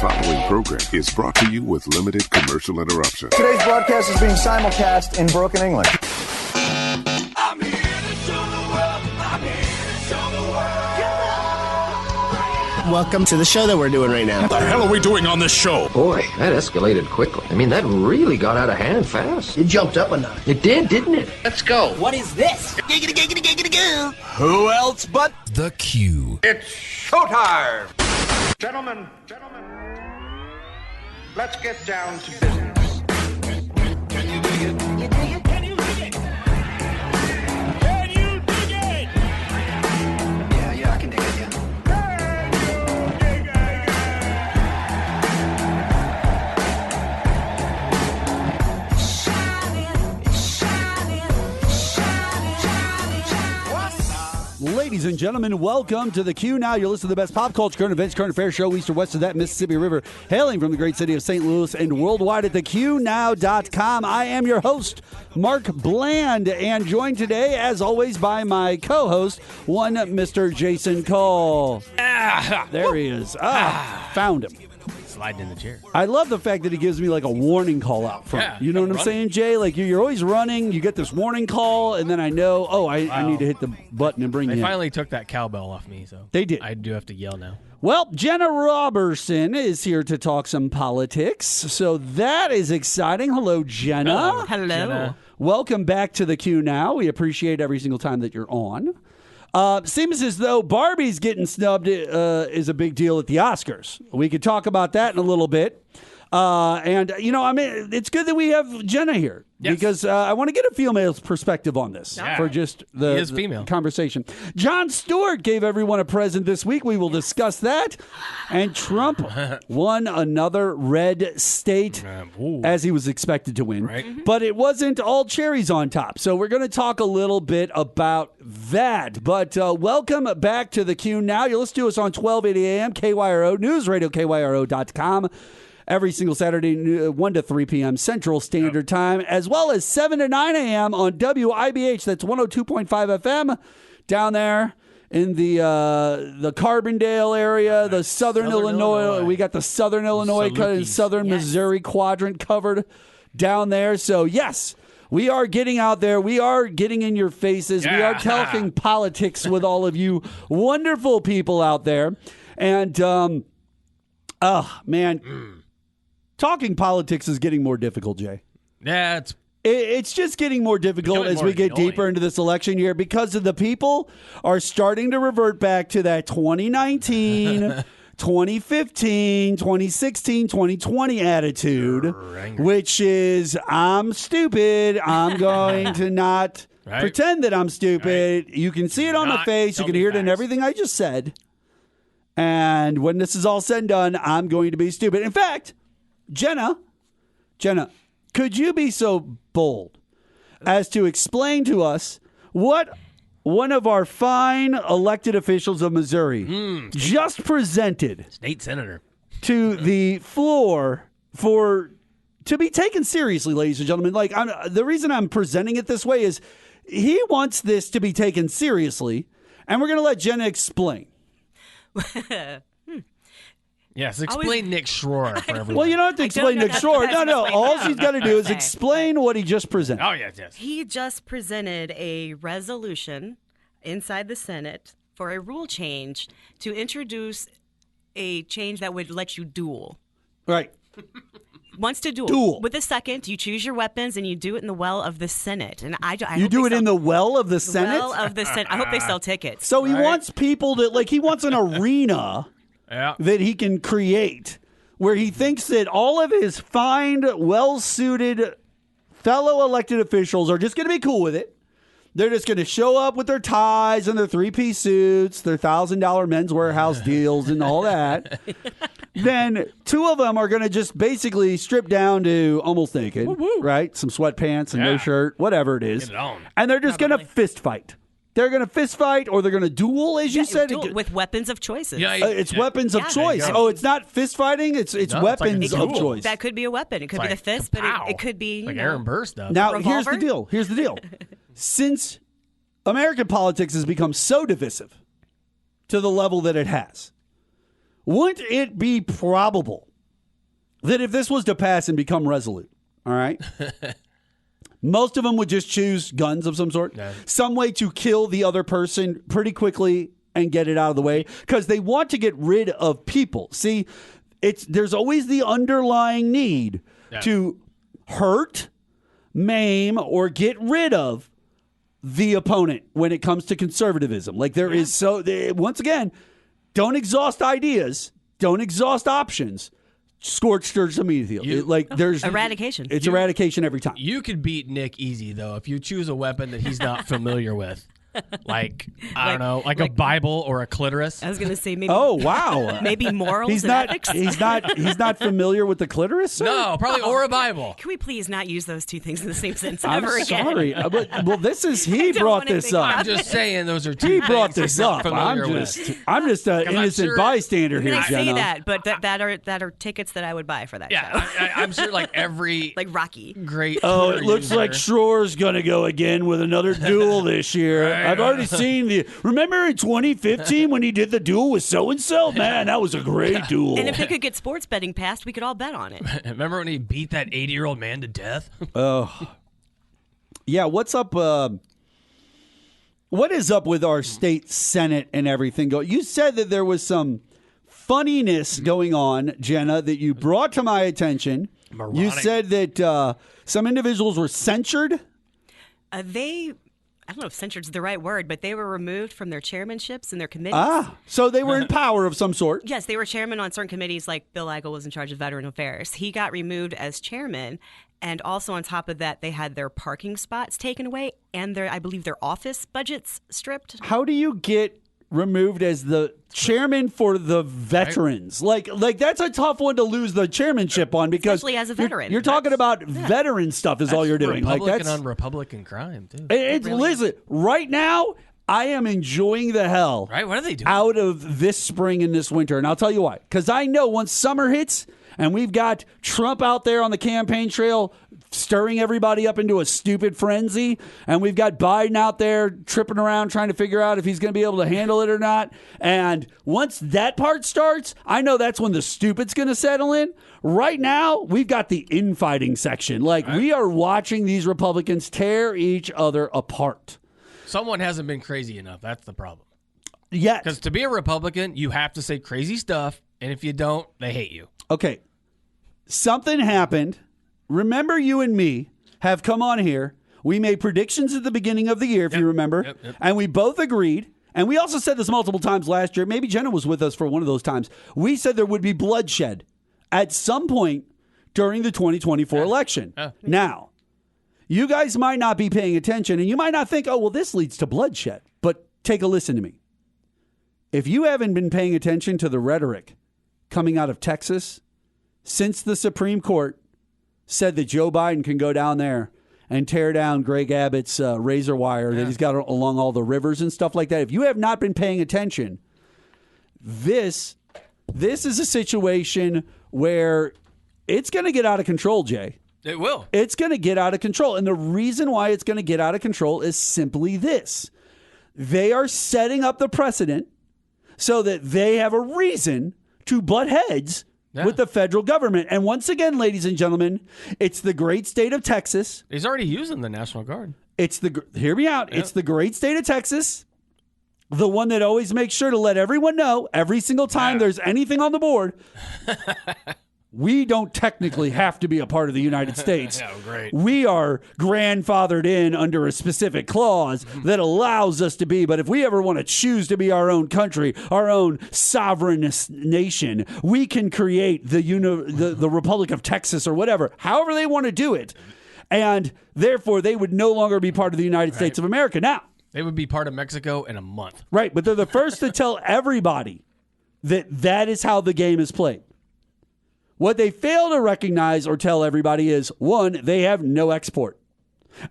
following program is brought to you with limited commercial interruption. Today's broadcast is being simulcast in broken English. I'm here to show the world. I'm here to show the world. Welcome to the show that we're doing right now. What the hell are we doing on this show? Boy, that escalated quickly. I mean, that really got out of hand fast. It jumped up a notch. It did, didn't it? Let's go. What is this? Giggity, giggity, giggity, goo. Who else but The Q. it's showtime? Gentlemen, let's get down to business. Can you dig it? Can you dig it? Can you dig it? Can you dig it? Yeah, I can dig it, yeah. Ladies and gentlemen, welcome to the Qnow. You're listening to the best pop culture, current events, current affairs show, east or west of that Mississippi River, hailing from the great city of St. Louis and worldwide at theqnow.com. I am your host, Mark Bland, and joined today, as always, by my co-host, one Mr. Jason Kull. There he is. Found him. Sliding in the chair. I love the fact that he gives me like a warning call out front. Yeah, you know what I'm saying, Jay? Like you're always running, you get this warning call, and then I know, I need to hit the button and bring you They in. finally took that cowbell off me, so They did. I do have to yell now. Well, Jenna Roberson is here to talk some politics, so that is exciting. Hello, Jenna. Hello. Jenna. Welcome back to the Qnow. We appreciate every single time that you're on. Seems as though Barbie's getting snubbed is a big deal at the Oscars. We could talk about that in a little bit. It's good that we have Jenna here because I want to get a female's perspective on this for just the conversation. Jon Stewart gave everyone a present this week. We will discuss that. And Trump won another red state as he was expected to win. Right. Mm-hmm. But it wasn't all cherries on top. So we're going to talk a little bit about that. But welcome back to the Qnow. You listen to us on 1280 AM, KYRO, News Radio, KYRO.com. Every single Saturday, 1 to 3 p.m. Central Standard Time, as well as 7 to 9 a.m. on WIBH. That's 102.5 FM down there in the Carbondale area, the Southern Illinois. We got the Southern Illinois, Southern Missouri quadrant covered down there. So, yes, we are getting out there. We are getting in your faces. We are talking politics with all of you wonderful people out there. And, talking politics is getting more difficult, Jay. Yeah, it's just getting more difficult as we get deeper into this election year because of the people are starting to revert back to that 2019, 2015, 2016, 2020 attitude, which is, I'm stupid. I'm going to not pretend that I'm stupid. Right. You can see it on my face. You can hear it in everything I just said. And when this is all said and done, I'm going to be stupid. In fact, Jenna, could you be so bold as to explain to us what one of our fine elected officials of Missouri just presented state senator to the floor to be taken seriously, ladies and gentlemen? Like, the reason I'm presenting it this way is he wants this to be taken seriously, and we're going to let Jenna explain. Yes, explain Nick Schroer for everyone. Well, you don't have to explain Nick Schroer. No. All she's got to do is explain what he just presented. Oh, yes. He just presented a resolution inside the Senate for a rule change to introduce a change that would let you duel. Right. Wants to duel. With a second, you choose your weapons and you do it in the well of the Senate. And you do it in the well of the Senate? Well of the Senate. I hope they sell tickets. So he wants people to, he wants an arena that he can create where he thinks that all of his fine, well-suited fellow elected officials are just going to be cool with it. They're just going to show up with their ties and their three-piece suits, their $1,000 Men's Warehouse deals and all that. Then two of them are going to just basically strip down to almost naked, right? Some sweatpants and no shirt, whatever it is. Get it on. And they're just going to fist fight. They're going to fist fight or they're going to duel, as you said. With weapons of choices. It's weapons of choice. Oh, it's not fist fighting. It's weapons of choice. That could be a weapon. It could be the fist, but it could be like Aaron Burr stuff. Now, here's the deal. Since American politics has become so divisive to the level that it has, wouldn't it be probable that if this was to pass and become resolute, all right, most of them would just choose guns of some sort, some way to kill the other person pretty quickly and get it out of the way because they want to get rid of people. See, there's always the underlying need to hurt, maim, or get rid of the opponent when it comes to conservatism. Like there is once again, don't exhaust ideas, don't exhaust options. Scorched earth immediately. There's eradication. It's eradication every time. You could beat Nick easy though if you choose a weapon that he's not familiar with. Like I don't know, like a Bible or a clitoris. I was going to say maybe. Oh wow, maybe morals. He's and not. ethics. He's not familiar with the clitoris. Sir? No, probably or a Bible. Can we please not use those two things in the same sentence I'm ever again? sorry. Well, this is he brought this up. I'm just saying those are two. He things brought this he's not up. familiar I'm just an I'm innocent sure- bystander here, I Jenna. say that, but that are tickets that I would buy for that show. I'm sure like every like Rocky. Great. Oh, tour it looks user. like Schroer's going to go again with another duel this year. I've already seen remember in 2015 when he did the duel with so-and-so? Man, that was a great duel. And if they could get sports betting passed, we could all bet on it. Remember when he beat that 80-year-old man to death? Yeah, what's up? What is up with our state senate and everything? You said that there was some funniness going on, Jenna, that you brought to my attention. Moronic. You said that some individuals were censured. I don't know if censured's the right word, but they were removed from their chairmanships and their committees. So they were in power of some sort. Yes, they were chairman on certain committees, like Bill Eigel was in charge of Veteran Affairs. He got removed as chairman, and also on top of that, they had their parking spots taken away and I believe their office budgets stripped. How do you get removed as the chairman for the veterans? Like that's a tough one to lose the chairmanship on because especially as a veteran. You're talking about veteran stuff is all you're doing. Republican on Republican crime too. Listen, right now I am enjoying the hell Right? What are they doing? out of this spring and this winter, and I'll tell you why. Because I know once summer hits and we've got Trump out there on the campaign trail stirring everybody up into a stupid frenzy, and we've got Biden out there tripping around trying to figure out if he's going to be able to handle it or not. And once that part starts, I know that's when the stupid's going to settle in. Right now, we've got the infighting section. We are watching these Republicans tear each other apart. Someone hasn't been crazy enough. That's the problem. Yes. Because to be a Republican, you have to say crazy stuff, and if you don't, they hate you. Okay. Something happened. Remember, you and me have come on here. We made predictions at the beginning of the year, if you remember, and we both agreed. And we also said this multiple times last year. Maybe Jenna was with us for one of those times. We said there would be bloodshed at some point during the 2024 election. Now, you guys might not be paying attention, and you might not think, oh, well, this leads to bloodshed. But take a listen to me. If you haven't been paying attention to the rhetoric coming out of Texas since the Supreme Court said that Joe Biden can go down there and tear down Greg Abbott's razor wire that he's got along all the rivers and stuff like that. If you have not been paying attention, this is a situation where it's going to get out of control, Jay. It will. It's going to get out of control. And the reason why it's going to get out of control is simply this. They are setting up the precedent so that they have a reason to butt heads with the federal government. And once again, ladies and gentlemen, it's the great state of Texas. He's already using the National Guard. Hear me out. It's the great state of Texas, the one that always makes sure to let everyone know every single time there's anything on the board. We don't technically have to be a part of the United States. Great. We are grandfathered in under a specific clause that allows us to be. But if we ever want to choose to be our own country, our own sovereign nation, we can create the Republic of Texas or whatever, however they want to do it. And therefore, they would no longer be part of the United States of America. Now, they would be part of Mexico in a month. Right. But they're the first to tell everybody that is how the game is played. What they fail to recognize or tell everybody is, one, they have no export.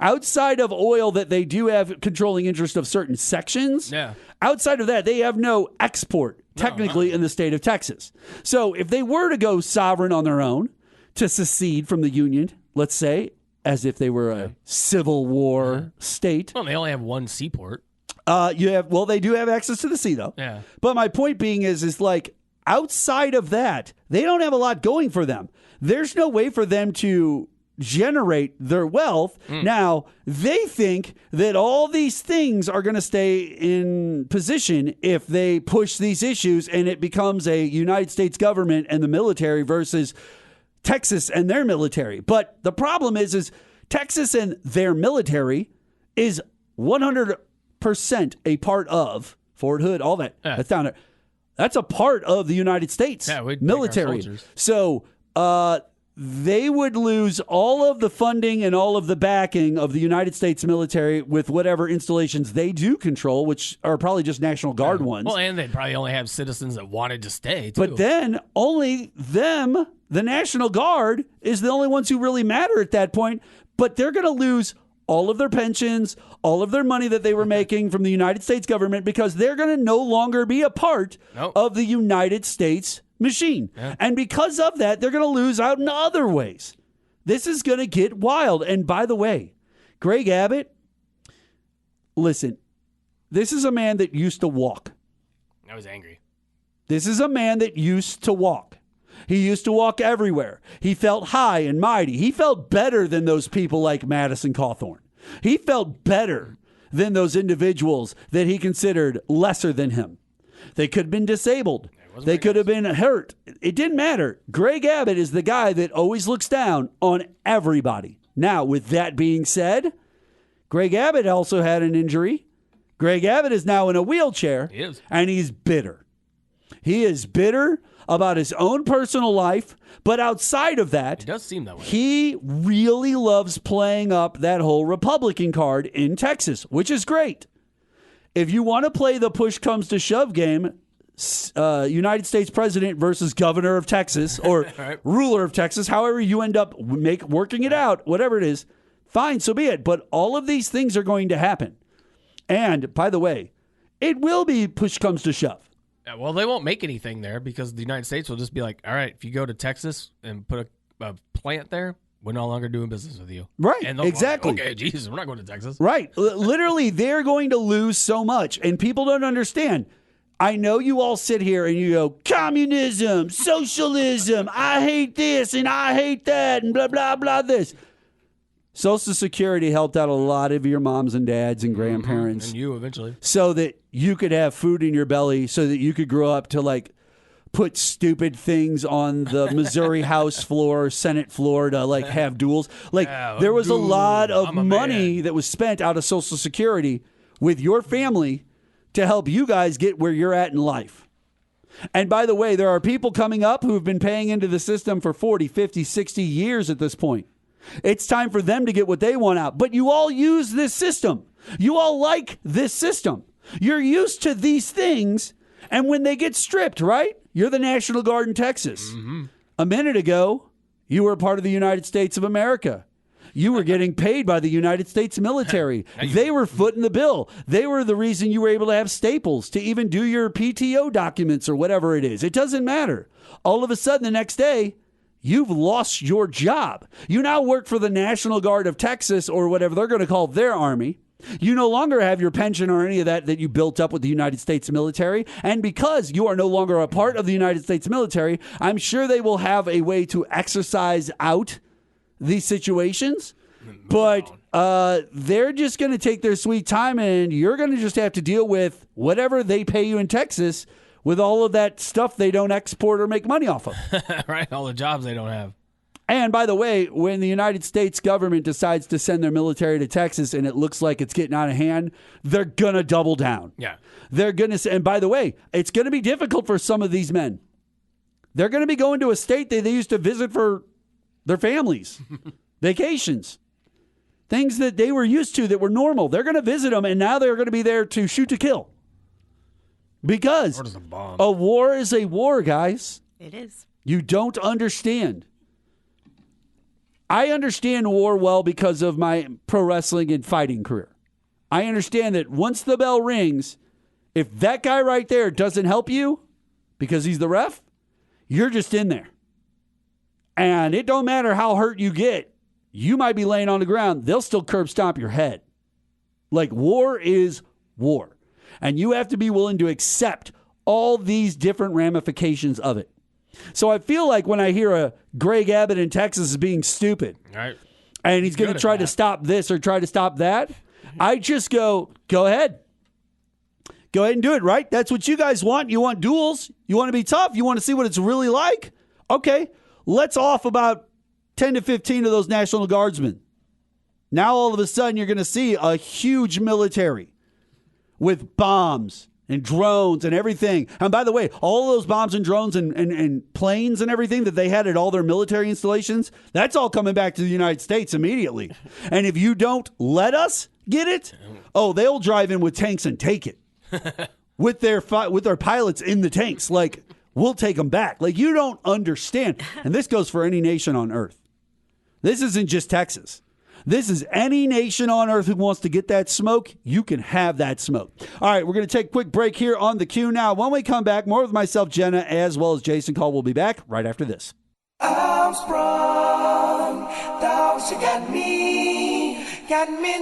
Outside of oil that they do have controlling interest of certain sections, outside of that, they have no export, technically, in the state of Texas. So if they were to go sovereign on their own, to secede from the Union, let's say, as if they were a Civil War state. Well, they only have one seaport. They do have access to the sea, though. Yeah. But my point being is like, outside of that, they don't have a lot going for them. There's no way for them to generate their wealth. Now, they think that all these things are going to stay in position if they push these issues and it becomes a United States government and the military versus Texas and their military. But the problem is Texas and their military is 100% a part of Fort Hood, all that. That's down there. That's a part of the United States military. So they would lose all of the funding and all of the backing of the United States military with whatever installations they do control, which are probably just National Guard ones. Well, and they'd probably only have citizens that wanted to stay, too. But then only them, the National Guard, is the only ones who really matter at that point. But they're going to lose all of their pensions, all of their money that they were making from the United States government, because they're going to no longer be a part of the United States machine. And because of that, they're going to lose out in other ways. This is going to get wild. And by the way, Greg Abbott, listen, this is a man that used to walk. I was angry. This is a man that used to walk. He used to walk everywhere. He felt high and mighty. He felt better than those people like Madison Cawthorn. He felt better than those individuals that he considered lesser than him. They could have been disabled. They could have been hurt. It didn't matter. Greg Abbott is the guy that always looks down on everybody. Now, with that being said, Greg Abbott also had an injury. Greg Abbott is now in a wheelchair. He is. And he's bitter. He is bitter about his own personal life, but outside of that, it does seem that way. He really loves playing up that whole Republican card in Texas, which is great. If you want to play the push comes to shove game, United States president versus governor of Texas or ruler of Texas, however you end up working it out, whatever it is, fine, so be it. But all of these things are going to happen. And by the way, it will be push comes to shove. Yeah, well, they won't make anything there because the United States will just be like, all right, if you go to Texas and put a plant there, we're no longer doing business with you. Right, and exactly. Like, okay, Jesus, we're not going to Texas. Right. Literally, they're going to lose so much, and people don't understand. I know you all sit here and you go, communism, socialism, I hate this and I hate that and blah, blah, blah, this. Social Security helped out a lot of your moms and dads and grandparents. And you eventually. So that you could have food in your belly so that you could grow up to like put stupid things on the Missouri House floor, Senate floor to like have duels. Like there was a lot of money that was spent out of Social Security with your family to help you guys get where you're at in life. And by the way, there are people coming up who have been paying into the system for 40, 50, 60 years at this point. It's time for them to get what they want out. But you all use this system. You all like this system. You're used to these things. And when they get stripped, right? You're the National Guard in Texas. Mm-hmm. A minute ago, you were part of the United States of America. You were getting paid by the United States military. They were footing the bill. They were the reason you were able to have staples to even do your PTO documents or whatever it is. It doesn't matter. All of a sudden, the next day, you've lost your job. You now work for the National Guard of Texas or whatever they're going to call their army. You no longer have your pension or any of that you built up with the United States military. And because you are no longer a part of the United States military, I'm sure they will have a way to exercise out these situations. But they're just going to take their sweet time, and you're going to just have to deal with whatever they pay you in Texas with all of that stuff they don't export or make money off of. Right, all the jobs they don't have. And by the way, when the United States government decides to send their military to Texas and it looks like it's getting out of hand, they're going to double down. Yeah. They're going to, and by the way, it's going to be difficult for some of these men. They're going to be going to a state that they used to visit for their families, vacations, things that they were used to that were normal. They're going to visit them, and now they're going to be there to shoot to kill. Because a war is a war, guys. It is. You don't understand. I understand war well because of my pro wrestling and fighting career. I understand that once the bell rings, if that guy right there doesn't help you because he's the ref, you're just in there. And it don't matter how hurt you get. You might be laying on the ground. They'll still curb stomp your head. Like, war is war. And you have to be willing to accept all these different ramifications of it. So I feel like when I hear a Greg Abbott in Texas is being stupid, Right. and he's going to try to stop this or try to stop that, I just go ahead. Go ahead and do it, right? That's what you guys want. You want duels. You want to be tough. You want to see what it's really like. Okay, let's off about 10 to 15 of those National Guardsmen. Now all of a sudden you're going to see a huge military with bombs and drones and everything. And by the way, all of those bombs and drones and planes and everything that they had at all their military installations, that's all coming back to the United States immediately. And if you don't let us get it, they'll drive in with tanks and take it. with their pilots in the tanks. Like, we'll take them back. Like, you don't understand. And this goes for any nation on earth. This isn't just Texas. This is any nation on earth who wants to get that smoke. You can have that smoke. All right, we're going to take a quick break here on the Q Now. When we come back, more with myself, Jenna, as well as Jason Kull will be back right after this. I'm sprung, dogs, you got me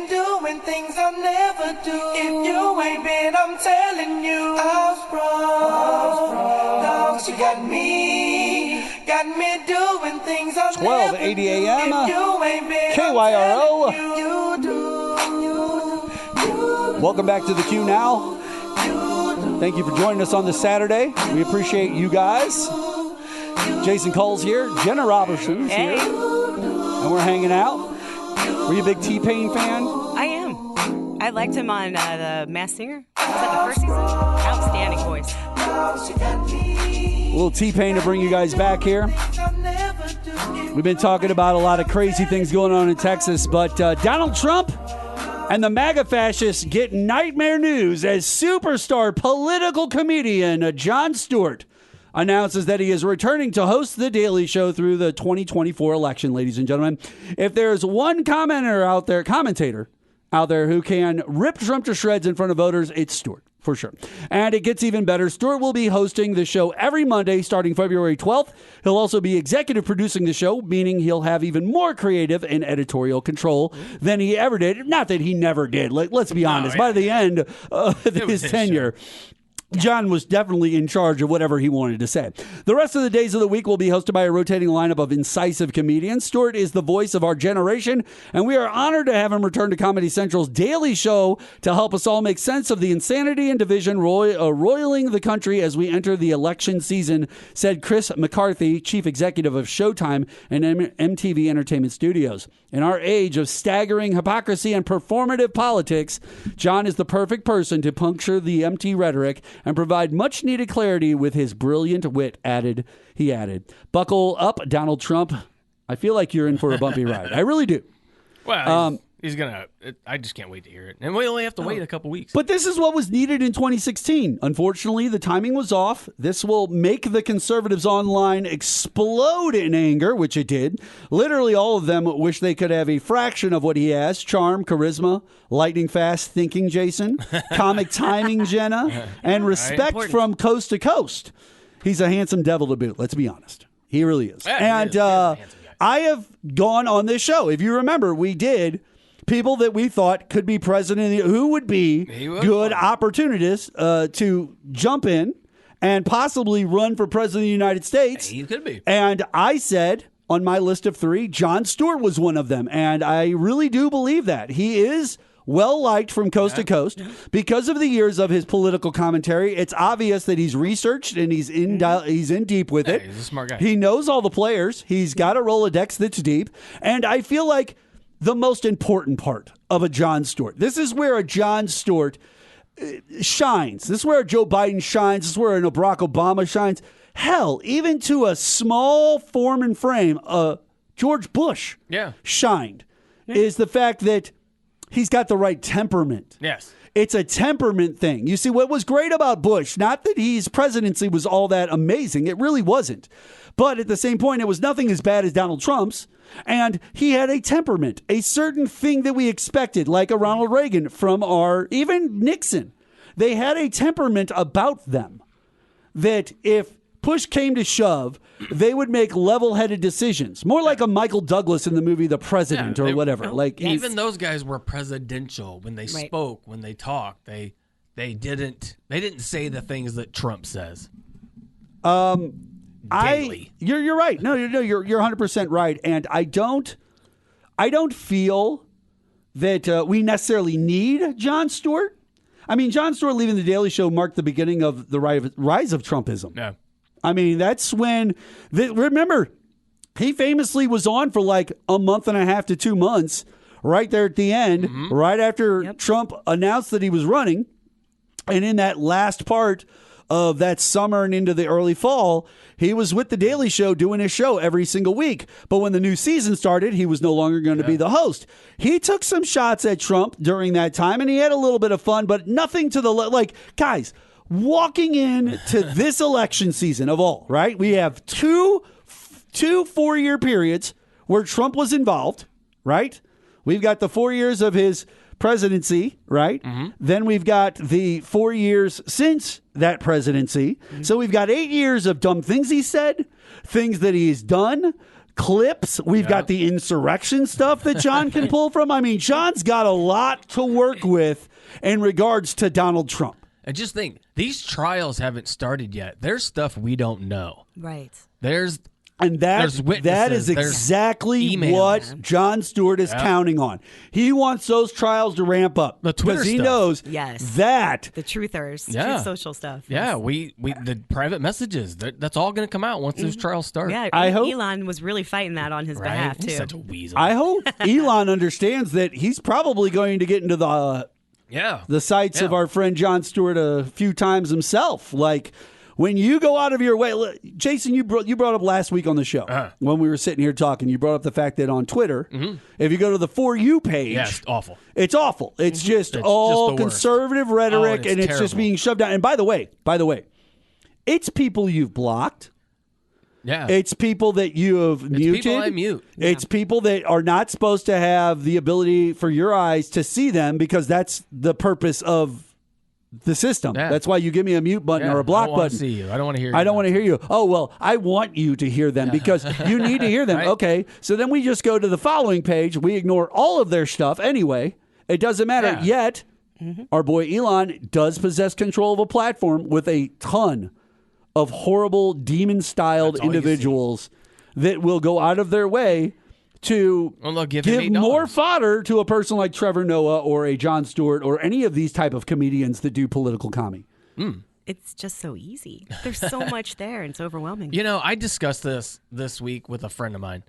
doing things I'll never do. If you ain't been, I'm telling you, I'm sprung, dogs, you got me doing things I'll never do. 1280 a.m. If you ain't been, KYRO. you do. Welcome back to the Q Now. Thank you for joining us on this Saturday. We appreciate you guys. Jason Kull's here. Jenna Roberson's here. And we're hanging out. Were you a big T-Pain fan? I am. I liked him on The Masked Singer. Was that the first season? Outstanding voice. A little T-Pain to bring you guys back here. We've been talking about a lot of crazy things going on in Texas, but Donald Trump and the MAGA fascists get nightmare news as superstar political comedian Jon Stewart announces that he is returning to host The Daily Show through the 2024 election, ladies and gentlemen. If there's one commentator out there who can rip Trump to shreds in front of voters, it's Stewart, for sure. And it gets even better. Stewart will be hosting the show every Monday starting February 12th. He'll also be executive producing the show, meaning he'll have even more creative and editorial control than he ever did. Not that he never did. Let's be honest. By the end of his tenure, John was definitely in charge of whatever he wanted to say. The rest of the days of the week will be hosted by a rotating lineup of incisive comedians. Stewart is the voice of our generation, and we are honored to have him return to Comedy Central's Daily Show to help us all make sense of the insanity and division roiling the country as we enter the election season, said Chris McCarthy, chief executive of Showtime and MTV Entertainment Studios. In our age of staggering hypocrisy and performative politics, John is the perfect person to puncture the empty rhetoric and provide much-needed clarity with his brilliant wit, he added. Buckle up, Donald Trump. I feel like you're in for a bumpy ride. I really do. Well, he's going to... I just can't wait to hear it. And we only have to wait a couple weeks. But this is what was needed in 2016. Unfortunately, the timing was off. This will make the conservatives online explode in anger, which it did. Literally all of them wish they could have a fraction of what he has. Charm, charisma, lightning fast thinking, Jason, comic timing, Jenna, and respect from coast to coast. He's a handsome devil to boot, let's be honest. He really is. Yeah, he is a handsome guy. I have gone on this show. If you remember, we did people that we thought could be president, who would be good opportunists to jump in and possibly run for president of the United States. He could be. And I said on my list of 3, Jon Stewart was one of them. And I really do believe that. He is well-liked from coast to coast. Because of the years of his political commentary, it's obvious that he's researched and he's in deep with it. He's a smart guy. He knows all the players. He's got a Rolodex that's deep. And I feel like the most important part of a Jon Stewart, this is where a Jon Stewart shines. This is where a Joe Biden shines. This is where a Barack Obama shines. Hell, even to a small form and frame, George Bush shined, is the fact that he's got the right temperament. Yes. It's a temperament thing. You see, what was great about Bush, not that his presidency was all that amazing. It really wasn't. But at the same point, it was nothing as bad as Donald Trump's. And he had a temperament, a certain thing that we expected, like a Ronald Reagan from even Nixon. They had a temperament about them that if push came to shove, they would make level-headed decisions. More like a Michael Douglas in the movie The President or whatever. Even those guys were presidential when they spoke, when they talked. They they didn't say the things that Trump says. You're right. No, you're 100% right, and I don't feel that we necessarily need Jon Stewart. I mean, Jon Stewart leaving the Daily Show marked the beginning of the rise of Trumpism. Yeah. I mean, that's when remember, he famously was on for like a month and a half to 2 months, right there at the end, right after Trump announced that he was running, and in that last part of that summer and into the early fall, he was with The Daily Show doing his show every single week. But when the new season started, he was no longer going to be the host. He took some shots at Trump during that time, and he had a little bit of fun, but nothing to the like, guys, walking into this election season of all, right? We have two 4-year periods where Trump was involved, right? We've got the 4 years of his presidency, right? Then we've got the 4 years since that presidency. So we've got 8 years of dumb things he said, things that he's done, clips. We've got the insurrection stuff that John can pull from. I mean, John's got a lot to work with in regards to Donald Trump. And just think, these trials haven't started yet. There's stuff we don't know. Right. And that is exactly what Jon Stewart is counting on. He wants those trials to ramp up because he knows that the truthers, truth social stuff. Yeah, we the private messages. That's all going to come out once those trials start. Yeah, I hope Elon was really fighting that on his behalf too. He's such a weasel. I hope Elon understands that he's probably going to get into the sights of our friend Jon Stewart a few times himself, like. When you go out of your way, Jason, you brought up last week on the show when we were sitting here talking. You brought up the fact that on Twitter, if you go to the For You page, it's awful. It's awful. It's just all conservative rhetoric, and it's just being shoved down. And by the way, it's people you've blocked. Yeah, it's people that you have muted. People I mute. It's people that are not supposed to have the ability for your eyes to see them because that's the purpose of the system. Yeah. That's why you give me a mute button or a block button. I don't want to see you. I don't want to hear you. I don't want to hear you. Oh, well, I want you to hear them because you need to hear them. Right? Okay. So then we just go to the following page. We ignore all of their stuff anyway. It doesn't matter. Yet, our boy Elon does possess control of a platform with a ton of horrible demon-styled individuals that will go out of their way to give more fodder to a person like Trevor Noah or a Jon Stewart or any of these type of comedians that do political comedy. It's just so easy. There's so much there, and it's overwhelming. You know, I discussed this week with a friend of mine.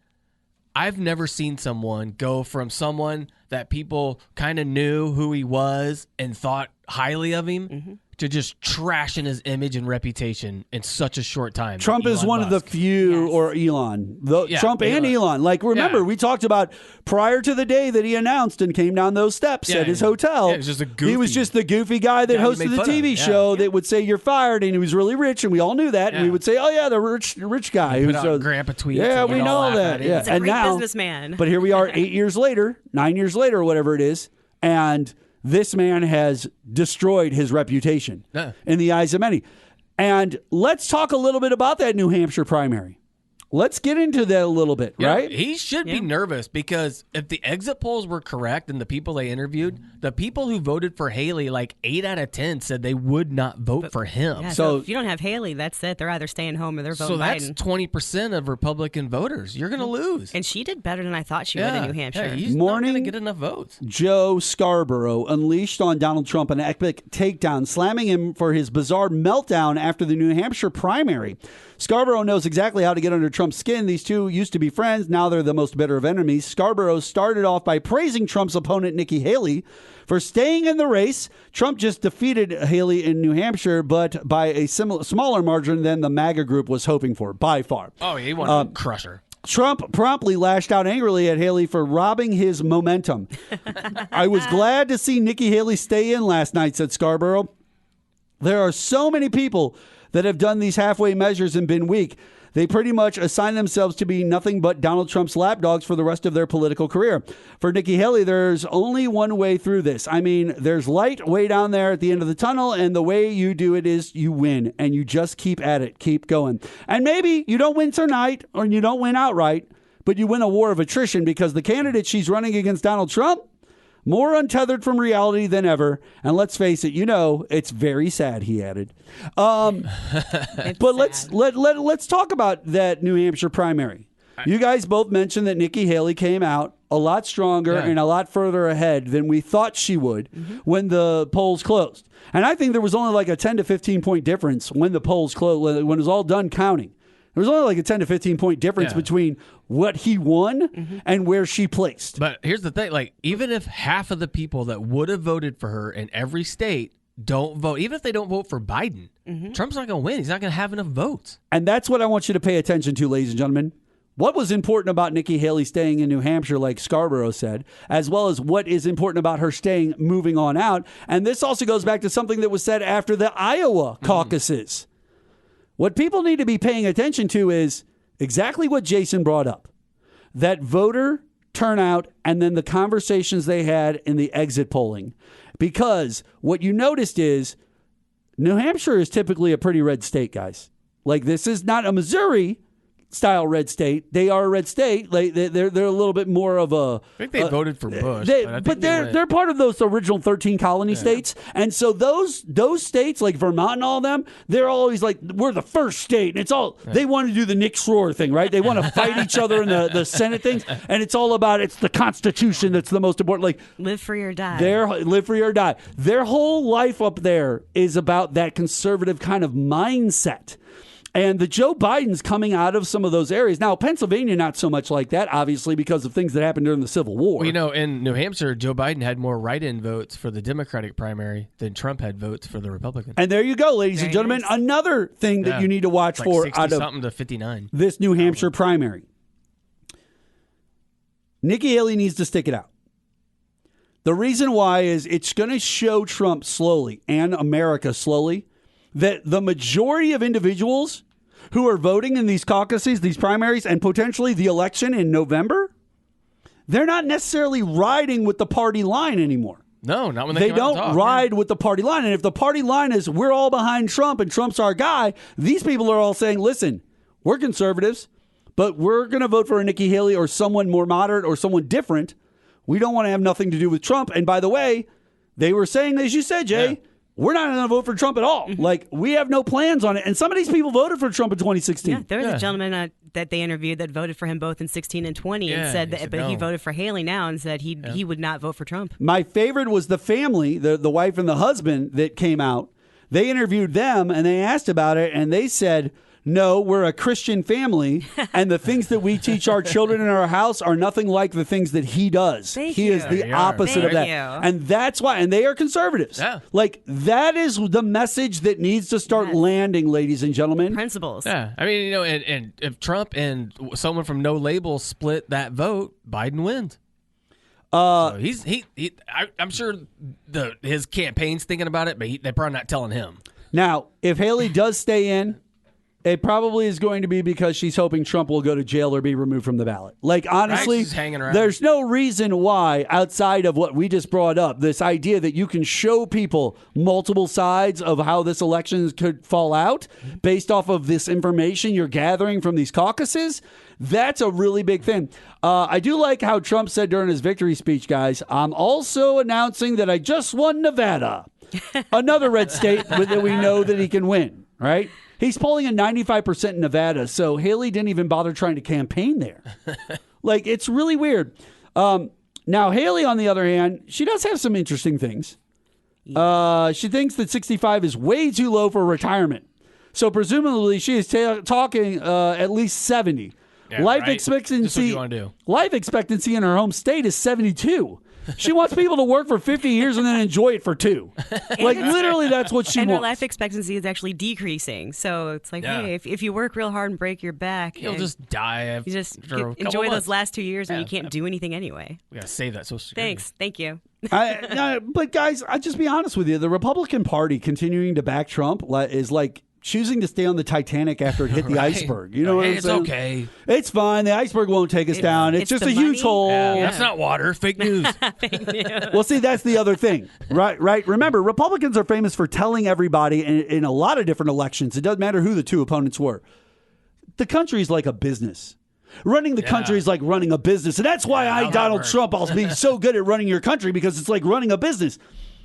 I've never seen someone go from someone that people kind of knew who he was and thought highly of him to just trashing his image and reputation in such a short time. Trump is one of the few, or Elon. Trump and Elon. Like, remember, we talked about prior to the day that he announced and came down those steps at his hotel. He was just he was just the goofy guy that hosted the TV show that would say you're fired, and he was really rich, and we all knew that. And we would say, oh, yeah, the rich guy. Put out grandpa tweets. Yeah, we know that. Yeah. He's a great businessman. But here we are 8 years later, 9 years later, whatever it is, and this man has destroyed his reputation in the eyes of many. And let's talk a little bit about that New Hampshire primary. Let's get into that a little bit, right? He should be nervous because if the exit polls were correct and the people they interviewed, the people who voted for Haley, like 8 out of 10 said they would not vote for him. Yeah, so if you don't have Haley, that's it. They're either staying home or they're voting Biden. So that's 20% of Republican voters. You're going to lose. And she did better than I thought she would in New Hampshire. Yeah, he's not going to get enough votes. Joe Scarborough unleashed on Donald Trump an epic takedown, slamming him for his bizarre meltdown after the New Hampshire primary. Scarborough knows exactly how to get under Trump's skin. These two used to be friends. Now they're the most bitter of enemies. Scarborough started off by praising Trump's opponent, Nikki Haley, for staying in the race. Trump just defeated Haley in New Hampshire, but by a smaller margin than the MAGA group was hoping for, by far. Oh, he wanted to crush her. Trump promptly lashed out angrily at Haley for robbing his momentum. I was glad to see Nikki Haley stay in last night, said Scarborough. There are so many people that have done these halfway measures and been weak. They pretty much assign themselves to be nothing but Donald Trump's lapdogs for the rest of their political career. For Nikki Haley, there's only one way through this. I mean, there's light way down there at the end of the tunnel, and the way you do it is you win, and you just keep at it, keep going. And maybe you don't win tonight, or you don't win outright, but you win a war of attrition because the candidate she's running against, Donald Trump, more untethered from reality than ever. And let's face it, it's very sad, he added. But let's talk about that New Hampshire primary. You guys both mentioned that Nikki Haley came out a lot stronger and a lot further ahead than we thought she would when the polls closed. And I think there was only like a 10 to 15 point difference when the polls closed, when it was all done counting. There was only like a 10 to 15 point difference between what he won and where she placed. But here's the thing, like, even if half of the people that would have voted for her in every state don't vote, even if they don't vote for Biden, Trump's not going to win. He's not going to have enough votes. And that's what I want you to pay attention to, ladies and gentlemen. What was important about Nikki Haley staying in New Hampshire, like Scarborough said, as well as what is important about her staying, moving on out. And this also goes back to something that was said after the Iowa caucuses. What people need to be paying attention to is exactly what Jason brought up. That voter turnout and then the conversations they had in the exit polling. Because what you noticed is New Hampshire is typically a pretty red state, guys. Like, this is not a Missouri style red state. They are a red state. Like, they're a little bit more of a. I think they voted for Bush, but they're part of those original 13 colony states, and so those states like Vermont and all of them, they're always like, we're the first state, and it's all they want to do the Nick Schroer thing, right? They want to fight each other in the Senate things, and it's all about it's the Constitution that's the most important. Like, live free or die. Live free or die. Their whole life up there is about that conservative kind of mindset. And the Joe Biden's coming out of some of those areas. Now, Pennsylvania, not so much like that, obviously, because of things that happened during the Civil War. Well, in New Hampshire, Joe Biden had more write-in votes for the Democratic primary than Trump had votes for the Republican. And there you go, ladies and gentlemen. Nice. Another thing that you need to watch for out of something to 59. This New Hampshire primary. Nikki Haley needs to stick it out. The reason why is it's going to show Trump slowly and America slowly that the majority of individuals who are voting in these caucuses, these primaries, and potentially the election in November, they're not necessarily riding with the party line anymore. No, not when they don't ride with the party line. And if the party line is we're all behind Trump and Trump's our guy, these people are all saying, listen, we're conservatives, but we're going to vote for a Nikki Haley or someone more moderate or someone different. We don't want to have nothing to do with Trump. And by the way, they were saying, as you said, Jay, we're not going to vote for Trump at all. Like, we have no plans on it. And some of these people voted for Trump in 2016. Yeah, there was a gentleman that they interviewed that voted for him both in 16 and 20 and said that, but he voted for Haley now and said he would not vote for Trump. My favorite was the family, the wife and the husband that came out. They interviewed them and they asked about it and they said, no, we're a Christian family, and the things that we teach our children in our house are nothing like the things that he does. He is the opposite of that. And that's why, and they are conservatives. Yeah. Like, that is the message that needs to start landing, ladies and gentlemen. Principles. Yeah. I mean, and if Trump and someone from No Label split that vote, Biden wins. So I'm sure his campaign's thinking about it, but they're probably not telling him. Now, if Haley does stay in, it probably is going to be because she's hoping Trump will go to jail or be removed from the ballot. Like, honestly, there's no reason why, outside of what we just brought up, this idea that you can show people multiple sides of how this election could fall out based off of this information you're gathering from these caucuses. That's a really big thing. I do like how Trump said during his victory speech, guys, I'm also announcing that I just won Nevada, another red state that we know that he can win, right? He's polling at 95% in Nevada, so Haley didn't even bother trying to campaign there. Like, it's really weird. Now, Haley, on the other hand, she does have some interesting things. She thinks that 65 is way too low for retirement. So presumably she is talking at least 70. Yeah, life expectancy. That's what you want to do. Life expectancy in her home state is 72. She wants people to work for 50 years and then enjoy it for 2. Like, literally, that's what she wants. And her life expectancy is actually decreasing. So it's like, hey, if you work real hard and break your back, you'll just die. You just enjoy those last 2 years when you can't do anything anyway. We got to save that Social Security. Thanks. Thank you. But, guys, I'll just be honest with you. The Republican Party continuing to back Trump is like choosing to stay on the Titanic after it hit the iceberg. You know what I'm saying? It's okay. It's fine. The iceberg won't take us down. It's just a huge hole. Yeah. That's not water. Fake news. Fake news. Well, see, that's the other thing. Right. Remember, Republicans are famous for telling everybody in a lot of different elections, it doesn't matter who the two opponents were, the country is like a business. Running the country is like running a business. And that's why Donald Trump, I'll be so good at running your country, because it's like running a business.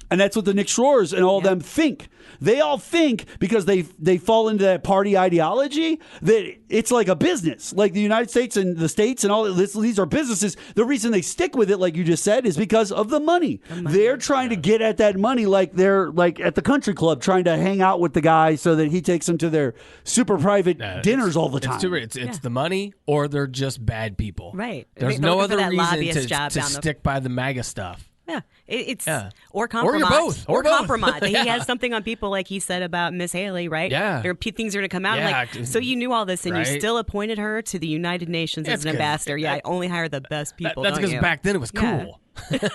And that's what the Nick Schroers and all of them think. They all think, because they fall into that party ideology, that it's like a business. Like the United States and the states and all this, these are businesses. The reason they stick with it, like you just said, is because of the money. They're trying to get at that money, like they're like at the country club trying to hang out with the guy so that he takes them to their super private dinners all the time. It's the money, or they're just bad people. Right. There's no other reason to stick by the MAGA stuff. Yeah, it's or compromise. Or you're both. Or compromise. He has something on people, like he said about Miss Haley, right? Yeah. There are things are going to come out. Yeah. Like, so you knew all this, and you still appointed her to the United Nations as an ambassador. Yeah, I only hire the best people. That's because back then it was cool. Yeah.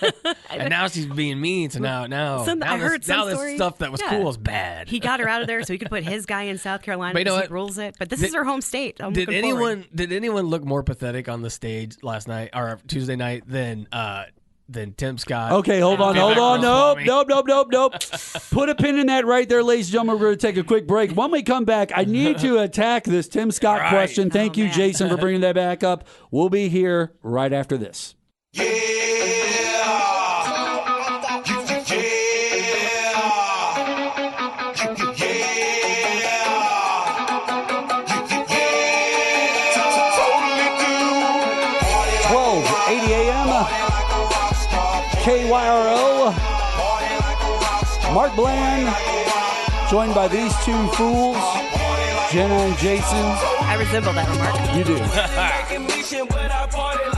And now she's being mean, so now I heard some this story. stuff that was cool is bad. He got her out of there so he could put his guy in South Carolina because he rules it. But this is her home state. Did anyone look more pathetic on the stage last night or Tuesday night than Tim Scott? Okay, hold on. Nope. Put a pin in that right there, ladies and gentlemen. We're going to take a quick break. When we come back, I need to attack this Tim Scott question. Thank you, Jason, for bringing that back up. We'll be here right after this. KYRO, Mark Bland, joined by these two fools, Jenna and Jason. I resemble that remark. You do.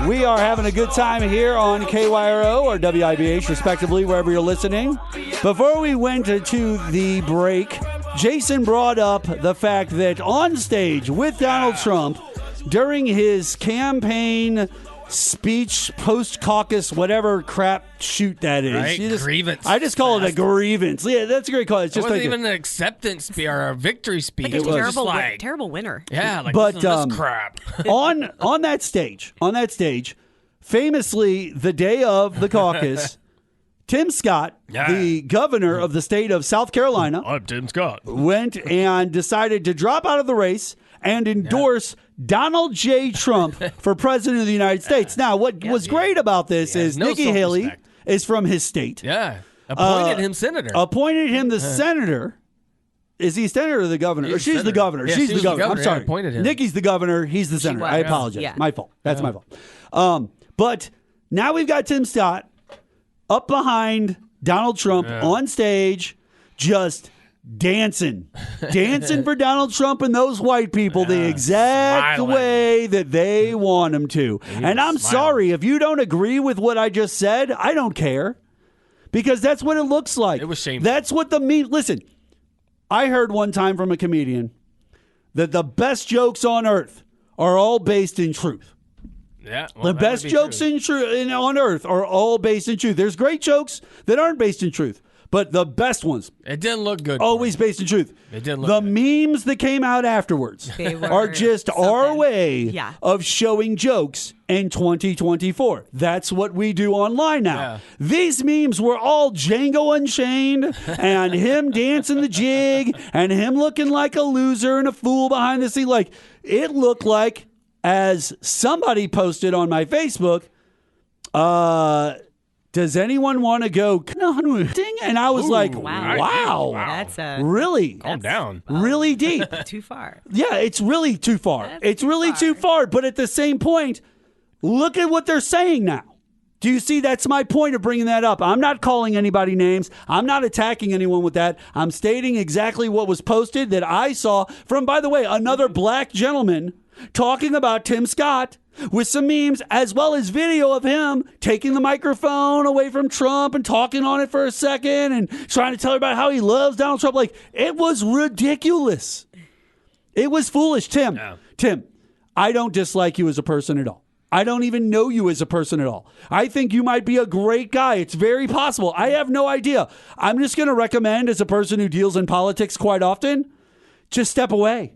We are having a good time here on KYRO or WIBH, respectively, wherever you're listening. Before we went to the break, Jason brought up the fact that on stage with Donald Trump, during his campaign speech, post-caucus, whatever crap shoot that is. Right? Grievance. I just call it a grievance. Yeah, that's a great call. It's just wasn't even an acceptance speech or a victory speech. Like a terrible winner. Yeah, like but this crap. on that stage, famously, the day of the caucus, Tim Scott, the governor of the state of South Carolina, I'm Tim Scott, went and decided to drop out of the race and endorse Donald J. Trump for president of the United States. Now, what was great about this is Nikki Haley is from his state. Yeah. Appointed him senator. Appointed him the senator. Is he senator or the governor? She's the governor. Yeah, she's the governor. I'm sorry. Yeah, appointed him. Nikki's the governor. He's the senator. I apologize. Yeah. My fault. That's my fault. But now we've got Tim Scott up behind Donald Trump on stage, just dancing for Donald Trump and those white people the exact way that they want him to. And I'm sorry, if you don't agree with what I just said, I don't care. Because that's what it looks like. It was shameful. That's what the meme... Listen, I heard one time from a comedian that the best jokes on earth are all based in truth. Yeah, the best jokes on earth are all based in truth. There's great jokes that aren't based in truth. But the best ones. It didn't look good. Always based in truth. It didn't look the good. memes that came out afterwards are just our way of showing jokes in 2024. That's what we do online now. Yeah. These memes were all Django Unchained and him dancing the jig and him looking like a loser and a fool behind the scene. Like, it looked like, as somebody posted on my Facebook, does anyone want to go? And I was like, wow. That's really? Calm down. Really deep. Too far. Yeah, it's really too far. Too far. But at the same point, look at what they're saying now. Do you see? That's my point of bringing that up. I'm not calling anybody names. I'm not attacking anyone with that. I'm stating exactly what was posted that I saw from, by the way, another black gentleman talking about Tim Scott with some memes, as well as video of him taking the microphone away from Trump and talking on it for a second and trying to tell everybody how he loves Donald Trump. Like, it was ridiculous. It was foolish. Tim, I don't dislike you as a person at all. I don't even know you as a person at all. I think you might be a great guy. It's very possible. I have no idea. I'm just going to recommend, as a person who deals in politics quite often, just step away.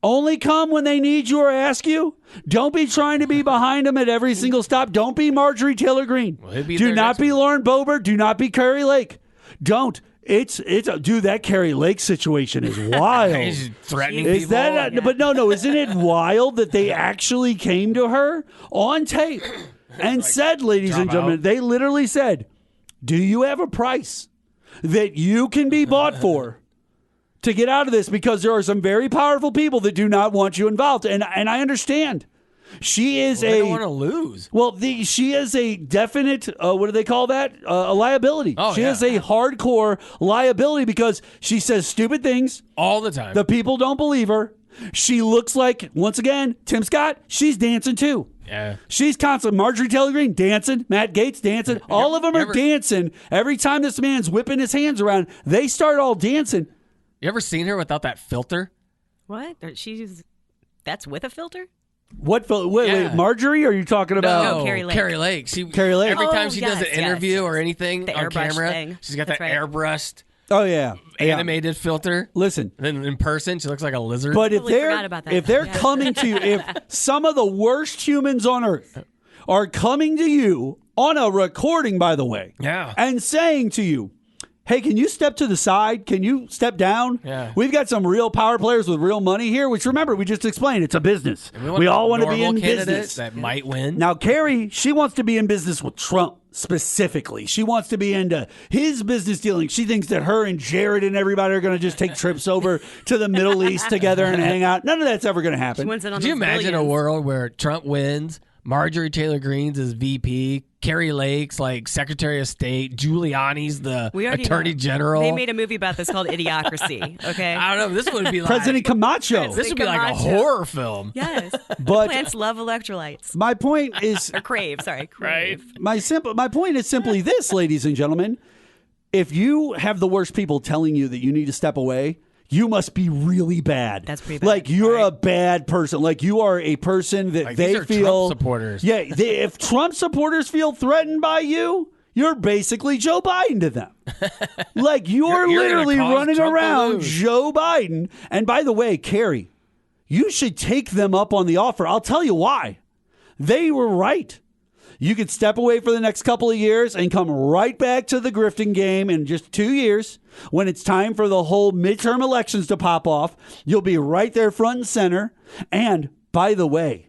Only come when they need you or ask you. Don't be trying to be behind them at every single stop. Don't be Marjorie Taylor Greene. Do not be Lauren Boebert. Do not be Kari Lake. Don't. Dude, that Carrie Lake situation is wild. He's threatening Is people. that? But no, isn't it wild that they actually came to her on tape and said, ladies and gentlemen, they literally said, "Do you have a price that you can be bought for to get out of this?" Because there are some very powerful people that do not want you involved, and I understand. She is they don't want to lose. Well, she is a definite, what do they call that? A liability. She is a hardcore liability because she says stupid things. All the time. The people don't believe her. She looks like, once again, Tim Scott, she's dancing too. Yeah. She's constant. Marjorie Taylor Greene dancing. Matt Gaetz dancing. All of them are dancing. Every time this man's whipping his hands around, they start all dancing. You ever seen her without that filter? What? That's with a filter? What? Wait, Marjorie? Or are you talking about? No, Carrie Lake. Carrie Lake. Carrie Lake. Every time she does an interview or anything The on airbrush camera, thing. she's got That's that right. airbrushed Oh yeah, animated filter. Listen, and then in person, she looks like a lizard. but if Totally forgot about that. they're Yeah. coming to you, if some of the worst humans on earth are coming to you on a recording, by the way, and saying to you, "Hey, can you step to the side? Can you step down? Yeah. We've got some real power players with real money here," which, remember, we just explained, it's a business. We all want to be in business. That might win. Now, Carrie, she wants to be in business with Trump specifically. She wants to be into his business dealings. She thinks that her and Jared and everybody are going to just take trips over to the Middle East together and hang out. None of that's ever going to happen. Could you imagine a world where Trump wins, Marjorie Taylor Greene's is VP, Carrie Lake's like Secretary of State, Giuliani's the Attorney General? They made a movie about this called Idiocracy. Okay, I don't know. This would be like President Camacho. This would be like a horror film. Yes, But plants love electrolytes. my point is, Or crave. Sorry, crave. my point is simply this, ladies and gentlemen. If you have the worst people telling you that you need to step away, you must be really bad. That's pretty bad. Like you're a bad person. Like you are a person that Like, they these are feel Trump supporters. Yeah, if Trump supporters feel threatened by you, you're basically Joe Biden to them. Like you're You're gonna literally cause running Trump to around lose. Joe Biden. And by the way, Carrie, you should take them up on the offer. I'll tell you why. They were right. You could step away for the next couple of years and come right back to the grifting game in just 2 years. When it's time for the whole midterm elections to pop off, you'll be right there front and center. And by the way,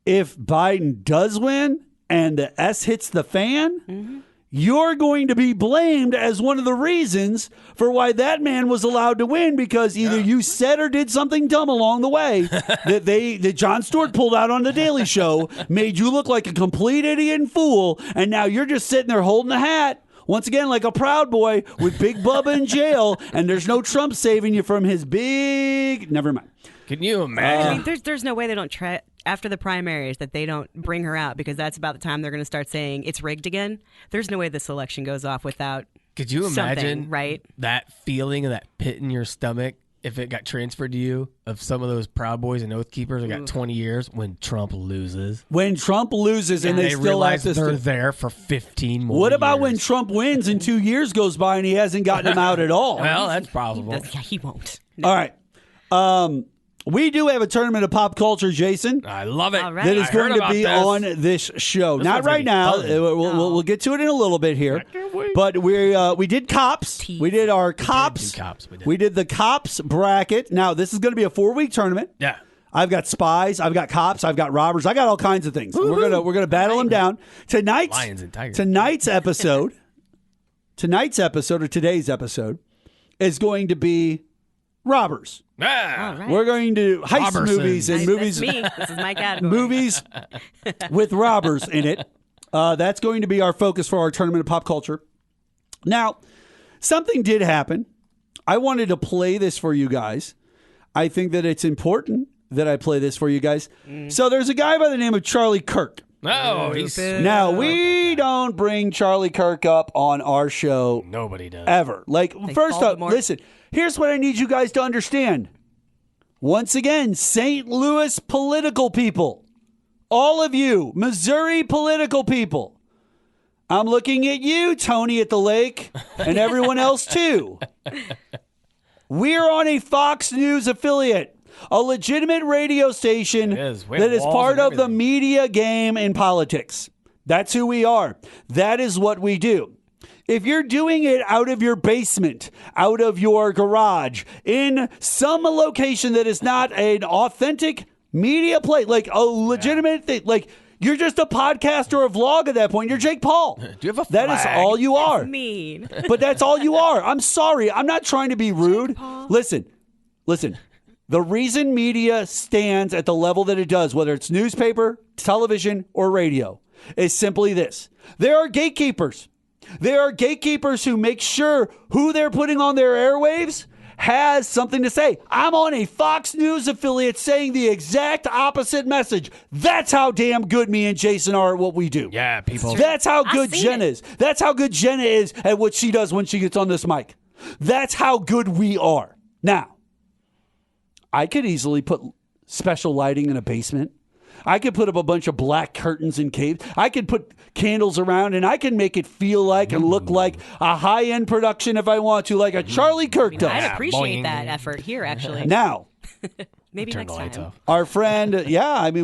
if Biden does win and the S hits the fan, you're going to be blamed as one of the reasons for why that man was allowed to win, because either you said or did something dumb along the way that Jon Stewart pulled out on the Daily Show, made you look like a complete idiot and fool, and now you're just sitting there holding a hat. Once again, like a Proud Boy with Big Bubba in jail, and there's no Trump saving you from his big... Never mind. Can you imagine? I mean, there's no way they don't try after the primaries that they don't bring her out, because that's about the time they're going to start saying it's rigged again. There's no way this election goes off without. Could you imagine right? that feeling of that pit in your stomach if it got transferred to you of some of those Proud Boys and Oath Keepers that got 20 years when Trump loses? When Trump loses and they still realize have to they're there for 15 more What about years. when Trump wins and 2 years goes by and he hasn't gotten him out at all? Well, that's possible. He won't. All right. We do have a tournament of pop culture, Jason. I love it. All right. That is I heard going to about be this. on this show. This Not one's gonna right be now. fun. We'll get to it in a little bit here. But we did cops. We did our cops. do cops. We did. We did the cops bracket. Now this is going to be a 4-week tournament. Yeah. I've got spies. I've got cops. I've got robbers. I got all kinds of things. We're gonna battle them down. Lions and tigers. Tonight's episode or today's episode is going to be robbers. Ah. All right. We're going to heist Roberson. movies and Nice, movies. That's me. This is my category. Movies with robbers in it. That's going to be our focus for our tournament of pop culture. Now, something did happen. I wanted to play this for you guys. I think that it's important that I play this for you guys. So there's a guy by the name of Charlie Kirk. Oh, he's Now, we don't bring Charlie Kirk up on our show nobody does. ever. Like, first up, Baltimore. listen, here's what I need you guys to understand. Once again, St. Louis political people, all of you, Missouri political people, I'm looking at you, Tony at the lake, and everyone else too. We're on a Fox News affiliate, a legitimate radio station It is. We have that is walls part and of the everything. media game in politics. That's who we are. That is what we do. if you're doing it out of your basement, out of your garage, in some location that is not an authentic media play, like a legitimate thing, like you're just a podcast or a vlog at that point. You're Jake Paul. Do you have a That is all you are. That's mean. But that's all you are. I'm sorry. I'm not trying to be rude. Listen. The reason media stands at the level that it does, whether it's newspaper, television, or radio, is simply this. There are gatekeepers. There are gatekeepers who make sure who they're putting on their airwaves has something to say. I'm on a Fox News affiliate saying the exact opposite message. That's how damn good me and Jason are at what we do. Yeah, people. That's how good Jenna is. That's how good Jenna is at what she does when she gets on this mic. That's how good we are. Now, I could easily put special lighting in a basement. I could put up a bunch of black curtains in caves. I could put candles around, and I can make it feel like and look like a high-end production if I want to, like a Charlie Kirk does. I'd appreciate that effort here, actually. Now, maybe turn next the lights time. off. our friend,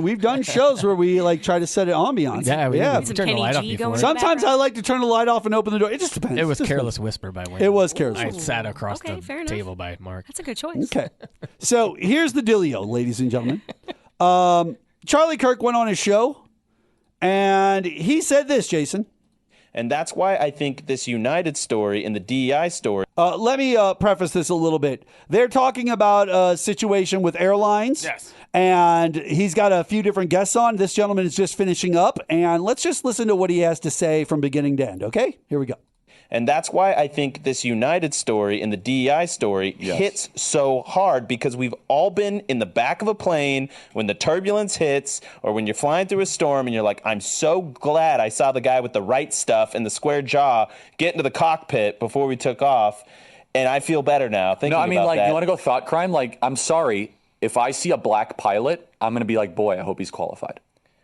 we've done shows where we like try to set an ambiance. Yeah, we have. turned the light off before. Sometimes I like to turn the light off and open the door. It just depends. It was Careless Whisper by Wayne. It was Careless I Whisper. sat across Okay, the fair enough. table by Mark. That's a good choice. Okay. So here's the dealio, ladies and gentlemen. Charlie Kirk went on his show, and he said this, Jason. And that's why I think this United story and the DEI story. Let me preface this a little bit. They're talking about a situation with airlines. Yes. And he's got a few different guests on. This gentleman is just finishing up. And let's just listen to what he has to say from beginning to end, okay? Here we go. And that's why I think this United story and the DEI story hits so hard, because we've all been in the back of a plane when the turbulence hits or when you're flying through a storm and you're like, I'm so glad I saw the guy with the right stuff and the square jaw get into the cockpit before we took off. And I feel better now thinking about that. No, I mean, like, you want to go thought crime? Like, I'm sorry. If I see a black pilot, I'm going to be like, boy, I hope he's qualified.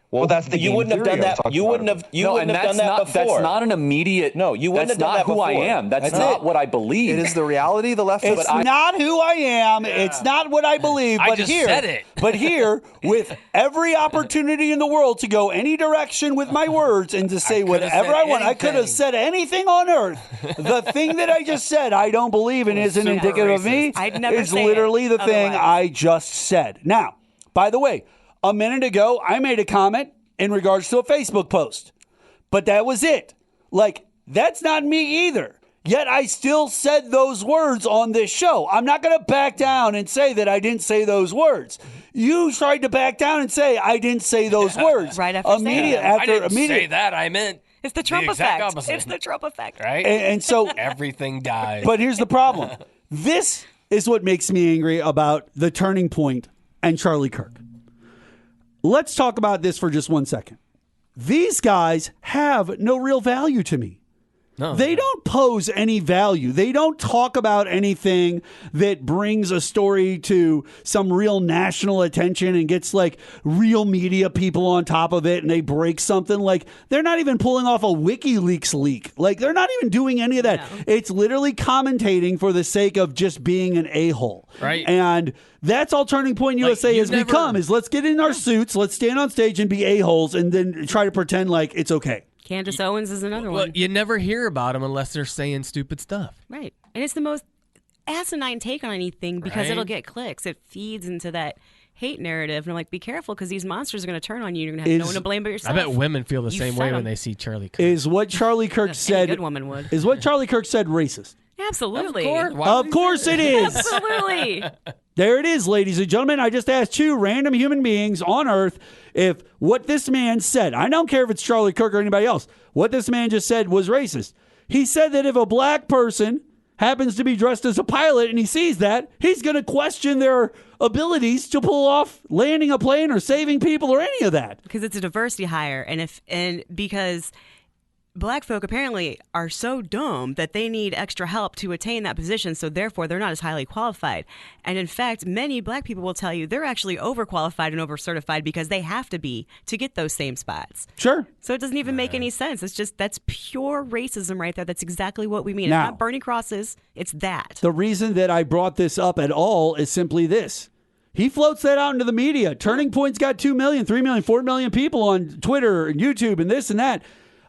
Well, that's the you wouldn't have done that. You wouldn't have. You wouldn't have done that before. That's not an immediate. No, you wouldn't have done that before. That's not who I am. That's not what I believe. It is the reality. The left. It's not who I am. Yeah. It's not what I believe. But I just said it. But here, with every opportunity in the world to go any direction with my words and to say whatever I want, I could have said anything on earth. The thing that I just said, I don't believe in, isn't indicative of me. I'd never is say literally the thing otherwise. I just said. Now, by the way, a minute ago, I made a comment in regards to a Facebook post. But that was it. Like, that's not me either. Yet I still said those words on this show. I'm not going to back down and say that I didn't say those words. You tried to back down and say I didn't say those words. Right after saying it. I didn't say that. I meant It's the Trump exact effect. opposite. It's the Trump effect. right. And so Everything died. But here's the problem. This is what makes me angry about the Turning Point and Charlie Kirk. Let's talk about this for just 1 second. These guys have no real value to me. No, they don't pose any value. They don't talk about anything that brings a story to some real national attention and gets like real media people on top of it and they break something. Like they're not even pulling off a WikiLeaks leak. Like they're not even doing any of that. No. It's literally commentating for the sake of just being an a-hole. Right. And that's all Turning Point USA has become is let's get in our suits, let's stand on stage and be a-holes and then try to pretend like it's okay. Candace Owens is another well, one. You never hear about them unless they're saying stupid stuff. Right. And it's the most asinine take on anything because Right. it'll get clicks. It feeds into that hate narrative. And I'm like, be careful because these monsters are going to turn on you. You're going to have no one to blame but yourself. I bet women feel the You same fed way when them. they see Charlie Kirk. Is what Charlie Kirk said. Any good woman would. Is what Charlie Kirk said racist? Absolutely. Of course it is. Absolutely. There it is, ladies and gentlemen. I just asked two random human beings on Earth if what this man said, I don't care if it's Charlie Kirk or anybody else, what this man just said was racist. He said that if a black person happens to be dressed as a pilot and he sees that, he's going to question their abilities to pull off landing a plane or saving people or any of that. Because it's a diversity hire. And because black folk apparently are so dumb that they need extra help to attain that position, so therefore they're not as highly qualified. And in fact, many black people will tell you they're actually overqualified and overcertified because they have to be to get those same spots. Sure. So it doesn't even make any sense. It's just, that's pure racism right there. That's exactly what we mean. Now, it's not burning crosses. It's that. The reason that I brought this up at all is simply this. He floats that out into the media. Turning Point's got 2 million, 3 million, 4 million people on Twitter and YouTube and this and that.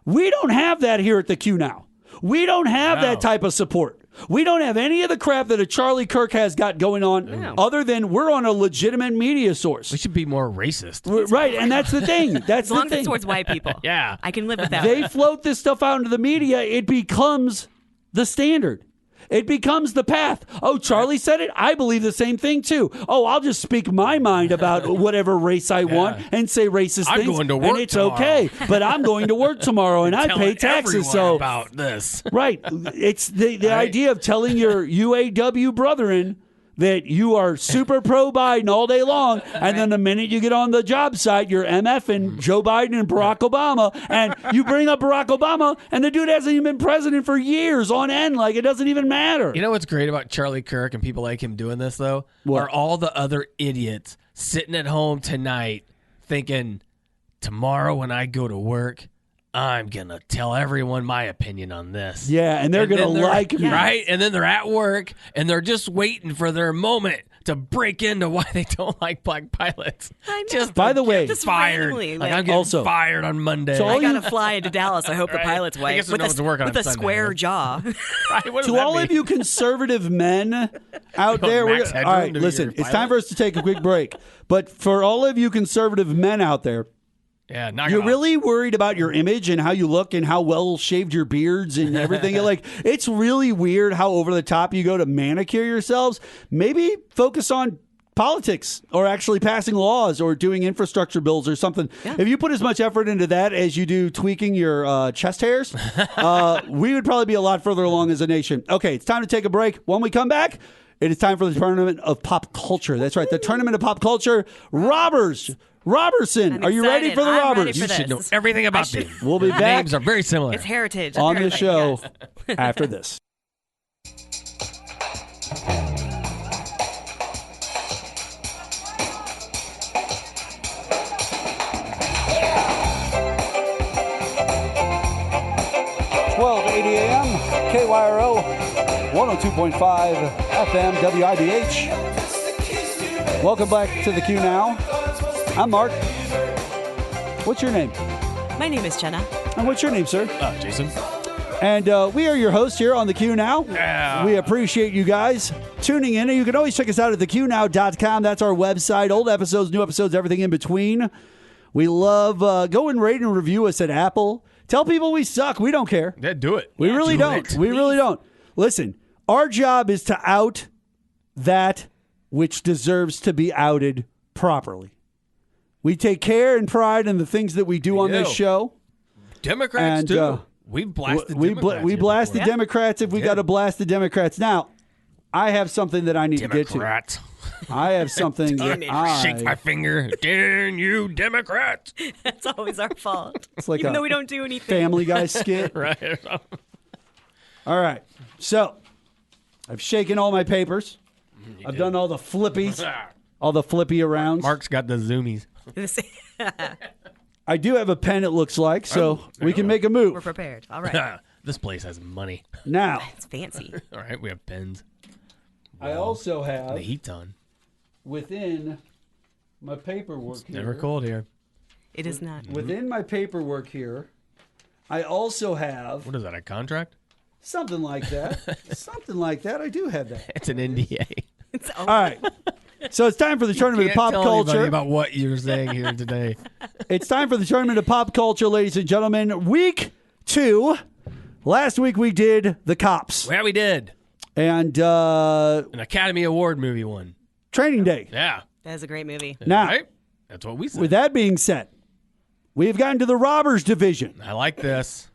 We don't have that here at the Qnow. We don't have that type of support. We don't have any of the crap that a Charlie Kirk has got going on other than we're on a legitimate media source. We should be more racist. Right, and that's the thing. That's as long the as thing. it's towards white people. Yeah. I can live with that. They float this stuff out into the media. It becomes the standard. It becomes the path. Oh, Charlie said it? I believe the same thing, too. Oh, I'll just speak my mind about whatever race I want and say racist I'm things. going to work and it's tomorrow. okay. But I'm going to work tomorrow, and I pay taxes. So about this. Right. It's the idea of telling your UAW brethren that you are super pro-Biden all day long, and then the minute you get on the job site, you're MFing Joe Biden and Barack Obama, and you bring up Barack Obama, and the dude hasn't even been president for years on end. Like, it doesn't even matter. You know what's great about Charlie Kirk and people like him doing this, though? What? Are all the other idiots sitting at home tonight thinking, tomorrow when I go to work, I'm going to tell everyone my opinion on this. Yeah, and they're going to like me. Right? And then they're at work, and they're just waiting for their moment to break into why they don't like black pilots. I know. Just By the way, Just fired. randomly, Like, like- I'm getting Also- fired on Monday. So I gotta fly into Dallas. I hope the Right. pilot's I white guess with there's no work on with a Sunday, square right? jaw. Right? What does To that all mean? of you conservative men out there, Max all Headroom right, to be listen, your it's pilot? time for us to take a quick break. But for all of you conservative men out there, Yeah, knock you're it off. really worried about your image and how you look and how well shaved your beards and everything. Like, it's really weird how over the top you go to manicure yourselves. Maybe focus on politics or actually passing laws or doing infrastructure bills or something. If you put as much effort into that as you do tweaking your chest hairs, we would probably be a lot further along as a nation. Okay, it's time to take a break. When we come back, it is time for the Tournament of Pop Culture. That's right, the Tournament of Pop Culture. Roberson, I'm are you ready excited. for the I'm Robbers? ready for You this. should know everything about them. We'll be Their back Names are very similar. It's heritage. on the apparently, show yes. after this. AM, KYRO, 102.5 FM, WIBH. Welcome back to the Qnow. I'm Mark. What's your name? My name is Jenna. And what's your name, sir? Jason. And we are your hosts here on the Qnow. Yeah. We appreciate you guys tuning in. And you can always check us out at theqnow.com. That's our website. Old episodes, new episodes, everything in between. We love go and rate and review us at Apple. Tell people we suck. We don't care. Yeah, do it. We really don't. We really don't. Listen, our job is to out that which deserves to be outed properly. We take care and pride in the things that we do on this show. Democrats, And, too. We've blasted Democrats. we blast the before. Democrats if we got to blast the Democrats. Now, I have something that I need to get Democrats. to. I have something that Shake my finger. Damn you, Democrats. That's always our fault. It's like Even a though we don't do anything. Family Guy skit. Right. All right. So, I've shaken all my papers. I've done all the flippies, all the flippy arounds. Mark's got the zoomies. I do have a pen, it looks like, so we can make a We're move. prepared. All right. This place has money. Now, It's fancy. All right, we have pens. I also The have heat's on. within my paperwork It's here. never cold here. It is not. Within my paperwork here, I also have What is that, a contract? something like that. Something like that. I do have that. It's an NDA. It's All right. So it's time for the Tournament of Pop Can't tell anybody Culture. about what you're saying here today. It's time for the Tournament of Pop Culture, ladies and gentlemen. Week 2. Last week we did The Cops. Yeah, we did. And An Academy Award movie one. Training Day. Yeah. That is a great movie. Now, Right? That's what we said. with that being said, we've gotten to the Robbers division. I like this.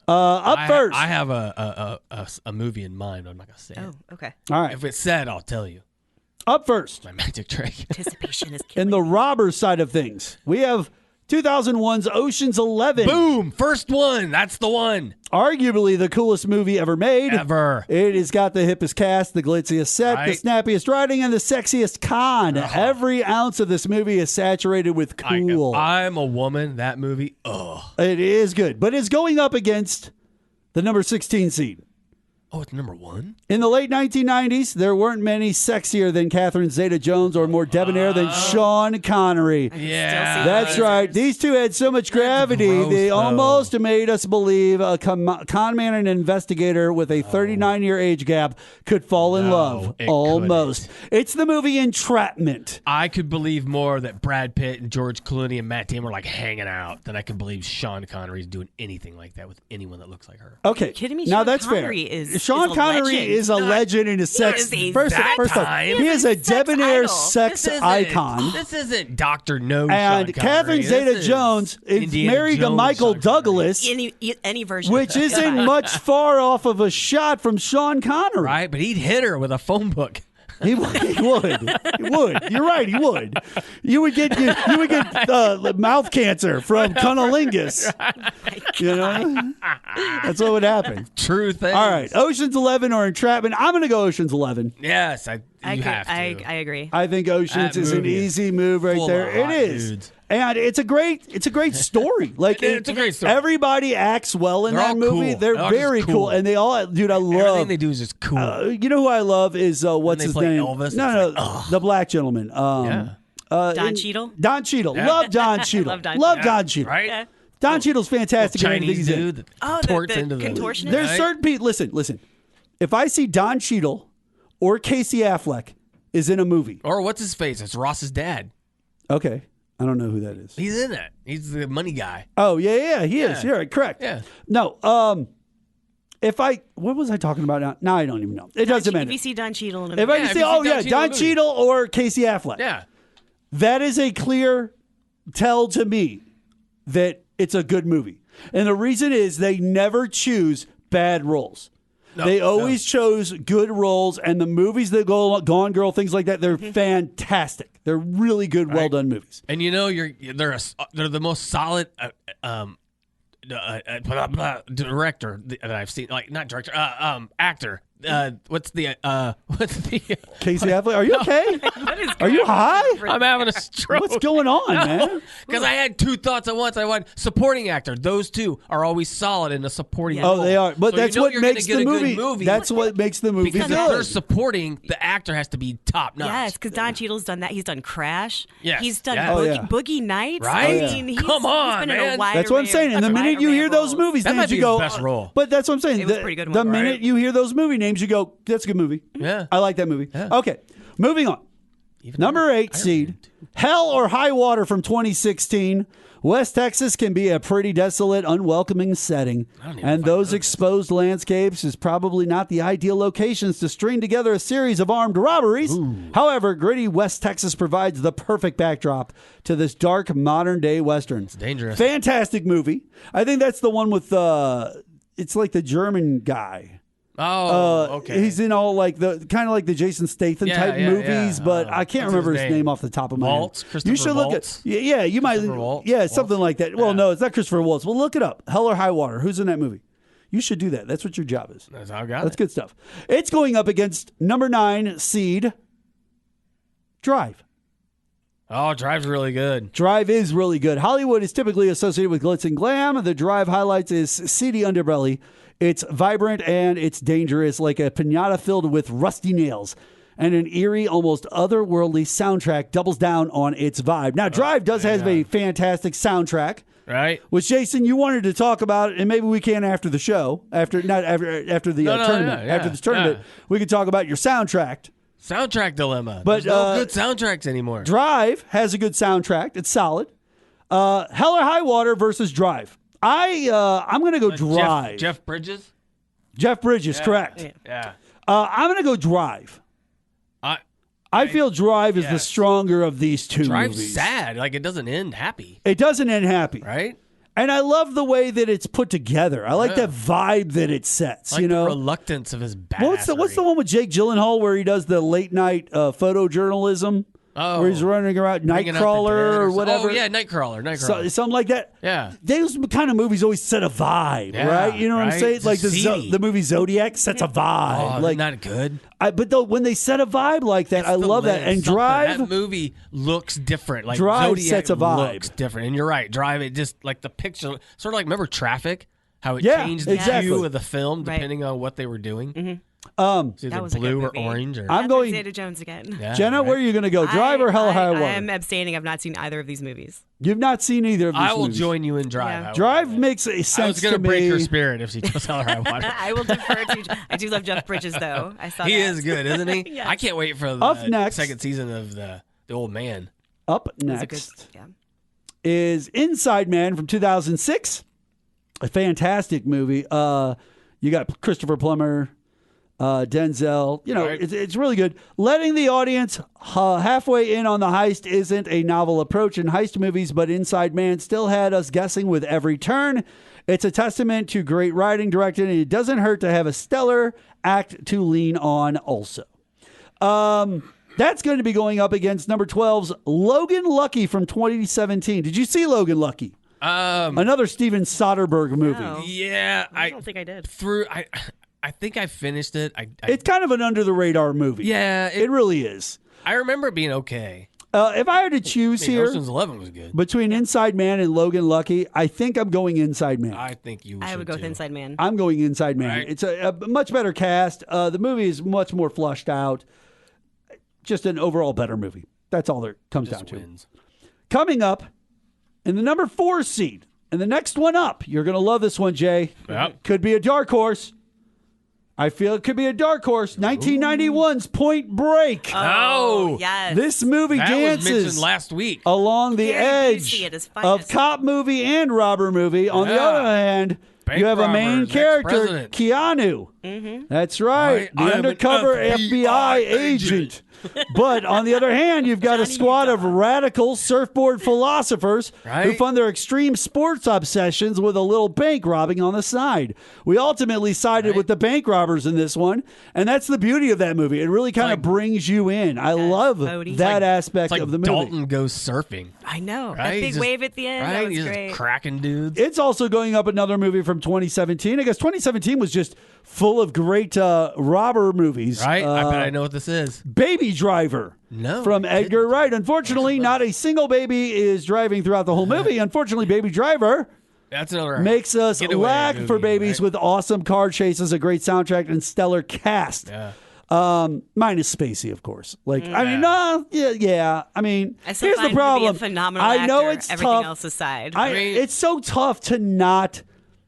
First. I have a movie in mind. I'm not going to say it. Oh, okay. All right. If it's said, I'll tell you. Up first, My magic trick. Anticipation is in killing. the Robbers side of things, we have 2001's Ocean's 11. Boom! First one. That's the one. Arguably the coolest movie ever made. Ever. It has got the hippest cast, the glitziest set, Right. the snappiest writing, and the sexiest con. Every ounce of this movie is saturated with cool. If I'm a woman, that movie, It is good, but it's going up against the number 16 seed. Oh, it's number 1? In the late 1990s, there weren't many sexier than Catherine Zeta-Jones or more debonair than Sean Connery. Yeah. That's right. These two had so much gravity, gross, they though. almost made us believe a con man and investigator with a 39-year age gap could fall in love. it Almost. It's the movie Entrapment. I could believe more that Brad Pitt and George Clooney and Matt Damon were like hanging out than I can believe Sean Connery's doing anything like that with anyone that looks like her. Okay. Kidding me? Now Sean that's Connery fair. is Sean a Connery legend. is a legend in his sex. First off, he is a debonair sex icon. This isn't Dr. No And Sean Catherine Connery. This Zeta-Jones is Indiana married to Jones Michael Sean Douglas, Any version. which isn't much far off of a shot from Sean Connery. Right, but he'd hit her with a phone book. He would. He would. You're right. He would. You would get mouth cancer from cunnilingus. You know, that's what would happen. True thing. All right, Ocean's 11 or Entrapment. I'm going to go Ocean's 11. Yes, I have to. I agree. I think Oceans is an easy move right full there. of It hot is. dudes. And it's a great story. Like It's a great story. Everybody acts well in They're that all movie. cool. They're They're all very just cool. cool. And they all, dude, I love Everything they do is just cool. you know who I love is what's they his play name? Elvis, No, it's the black gentleman. Don Cheadle? Don Cheadle. Yeah. Love Don Cheadle. Love Don Don Cheadle. Right? Yeah. Don Cheadle's fantastic. in everything Chinese he's in. dude that Oh, torts the into the contortionist? There's Right? certain people. Listen. If I see Don Cheadle or Casey Affleck is in a movie, Or what's his face? It's Ross's dad. okay, I don't know who that is. He's in it. He's the money guy. Oh yeah, he is. Yeah. You're right, correct. Yeah. No, what was I talking about now? Now I don't even know. It doesn't matter. If you see Don Cheadle in a If I Yeah, can if say, you see oh Don yeah, Cheadle Don in a movie. Cheadle or Casey Affleck. Yeah. That is a clear tell to me that it's a good movie. And the reason is they never choose bad roles. They always chose good roles, and the movies that go Gone Girl, things like that, they're fantastic. They're really good, well done movies. And you know, they're the most solid director that I've seen. Like not director, actor. What's the Casey Affleck, are you okay? Are you high? I'm having a stroke. What's going on, man? Because I had two thoughts at once. I went supporting actor. Those two are always solid in a supporting role. Oh, they are. But So that's you know what you're gonna makes get the a good movie. That's what makes the movie because good. if they're supporting, the actor has to be top notch. Yes, because Don Cheadle's done that. He's done Crash. Yes. He's done Yes. Boogie Nights. Right? I mean, Come on, he's been in man. a wide That's what I'm array saying. And the of- minute you hear those movies That names, might be you go, his best role. But that's what I'm saying. It was a pretty good The one. minute Right. you hear those movie names, you go, that's a good movie. Yeah. I like that movie. Yeah. Okay, moving on. Number 8 seed, Hell or High Water from 2016. West Texas can be a pretty desolate, unwelcoming setting, and those exposed landscapes is probably not the ideal locations to string together a series of armed robberies. However, gritty West Texas provides the perfect backdrop to this dark modern-day Western. It's dangerous. Fantastic movie. I think that's the one with, it's like the German guy. Oh, okay. He's in all like the kind of like the Jason Statham type movies, but I can't what's remember his his name? name off the top of my Waltz? head. Christopher You should look Waltz? at you might Waltz? something like that. Well, no, it's not Christopher Waltz. Well, look it up. Hell or High Water. Who's in that movie? You should do that. That's what your job is. That's how I got That's it. good stuff. It's going up against number 9 seed Drive. Oh, Drive's really good. Drive is really good. Hollywood is typically associated with glitz and glam. The Drive highlights its seedy underbelly. It's vibrant and it's dangerous, like a piñata filled with rusty nails. And an eerie, almost otherworldly soundtrack doubles down on its vibe. Now, Drive does have a fantastic soundtrack. Right. Which, Jason, you wanted to talk about, and maybe we can after the show, after the tournament. After this tournament, we can talk about your soundtrack. Soundtrack dilemma. But, There's no good soundtracks anymore. Drive has a good soundtrack. It's solid. Hell or High Water versus Drive. I'm going to go Drive. Jeff Bridges? Jeff Bridges, correct. Yeah. I'm going to go Drive. I feel Drive is the stronger of these two Drive's movies. sad. Like, it doesn't end happy. It doesn't end happy. Right? And I love the way that it's put together. I like that vibe that it sets. Like you know, the reluctance of his badassery. what's the one with Jake Gyllenhaal where he does the late night photojournalism? Oh. Where he's running around Bringing Up the Dead Nightcrawler or whatever. Oh, yeah, Nightcrawler. Something like that. Yeah. Those kind of movies always set a vibe, Yeah, right? You know what I'm right? saying? It's Like seedy. the movie Zodiac sets a vibe. Oh, like not good. but when they set a vibe like that, I love that. And Drive, That movie looks different. Like Drive Zodiac sets a vibe. looks different. And you're right. Drive, it just like the picture, sort of like, remember Traffic? how it Yeah, changed the exactly. hue of the film depending on what they were doing. It's either That was a blue good or movie. orange. Or I'm going. Zeta Jones again. Yeah, Jenna, where are you going to go? Drive or Hell or High Water? I'm abstaining. I've not seen either of these movies. You've not seen either of these I will movies. join you in Drive. Yeah. however. Drive makes a sense I was going to to break me. her spirit if she chose Hell or High Water. I will defer to. I do love Jeff Bridges, though. I saw He that. is good, isn't he? Yes. I can't wait for the Up next. second season of the Old Man. Up It was a next good- yeah. is Inside Man from 2006. A fantastic movie. You got Christopher Plummer, Denzel. You know, Right. it's really good. Letting the audience halfway in on the heist isn't a novel approach in heist movies, but Inside Man still had us guessing with every turn. It's a testament to great writing, directing, and it doesn't hurt to have a stellar act to lean on also. That's going to be going up against number 12's Logan Lucky from 2017. Did you see Logan Lucky? Another Steven Soderbergh movie. No. Yeah, I don't think I did. I think I finished it. It's kind of an under the radar movie. Yeah, it really is. I remember it being okay. If I had to choose I mean, here Ocean's 11 was good. between Inside Man and Logan Lucky, I think I'm going Inside Man. I think you. I should would go with too. Inside Man. I'm going Inside Man. Right. It's a much better cast. The movie is much more flushed out. Just an overall better movie. That's all there comes Just down to. wins. Coming up in the number 4 seed, and the next one up, you're going to love this one, Jay. Yep. Could be a dark horse. I feel it could be a dark horse. 1991's Point Break. Oh, yes. This movie that was dances mentioned last week. along the Gary edge Busey at his of finest. cop movie and robber movie. On the Yeah. other hand, Bank you have a main robbers, character, ex-president. Keanu. That's right, I the am an undercover FBI FBI agent. But on the other hand, you've got a squad of radical surfboard philosophers who Right. fund their extreme sports obsessions with a little bank robbing on the side. We ultimately sided with the bank robbers in this one, and that's the beauty of that movie. It really kind of brings you in. I love Bodhi. that aspect It's like of the movie. Dalton goes surfing. I know. Right? That big Just- wave at the end. That Right? was He's great. just cracking dudes. It's also going up another movie from 2017. I guess 2017 was just full of great robber movies. Right? I bet I know what this is. Baby Driver. No. From Edgar Wright. Unfortunately, not a single baby is driving throughout the whole movie. Unfortunately, Baby Driver That's another makes us getaway lag movie, for babies right? with awesome car chases, a great soundtrack, and stellar cast. Yeah. Minus Spacey, of course. I mean, I mean, I still here's find the him problem. to be a phenomenal I know actor, it's everything tough. else aside. It's so tough to not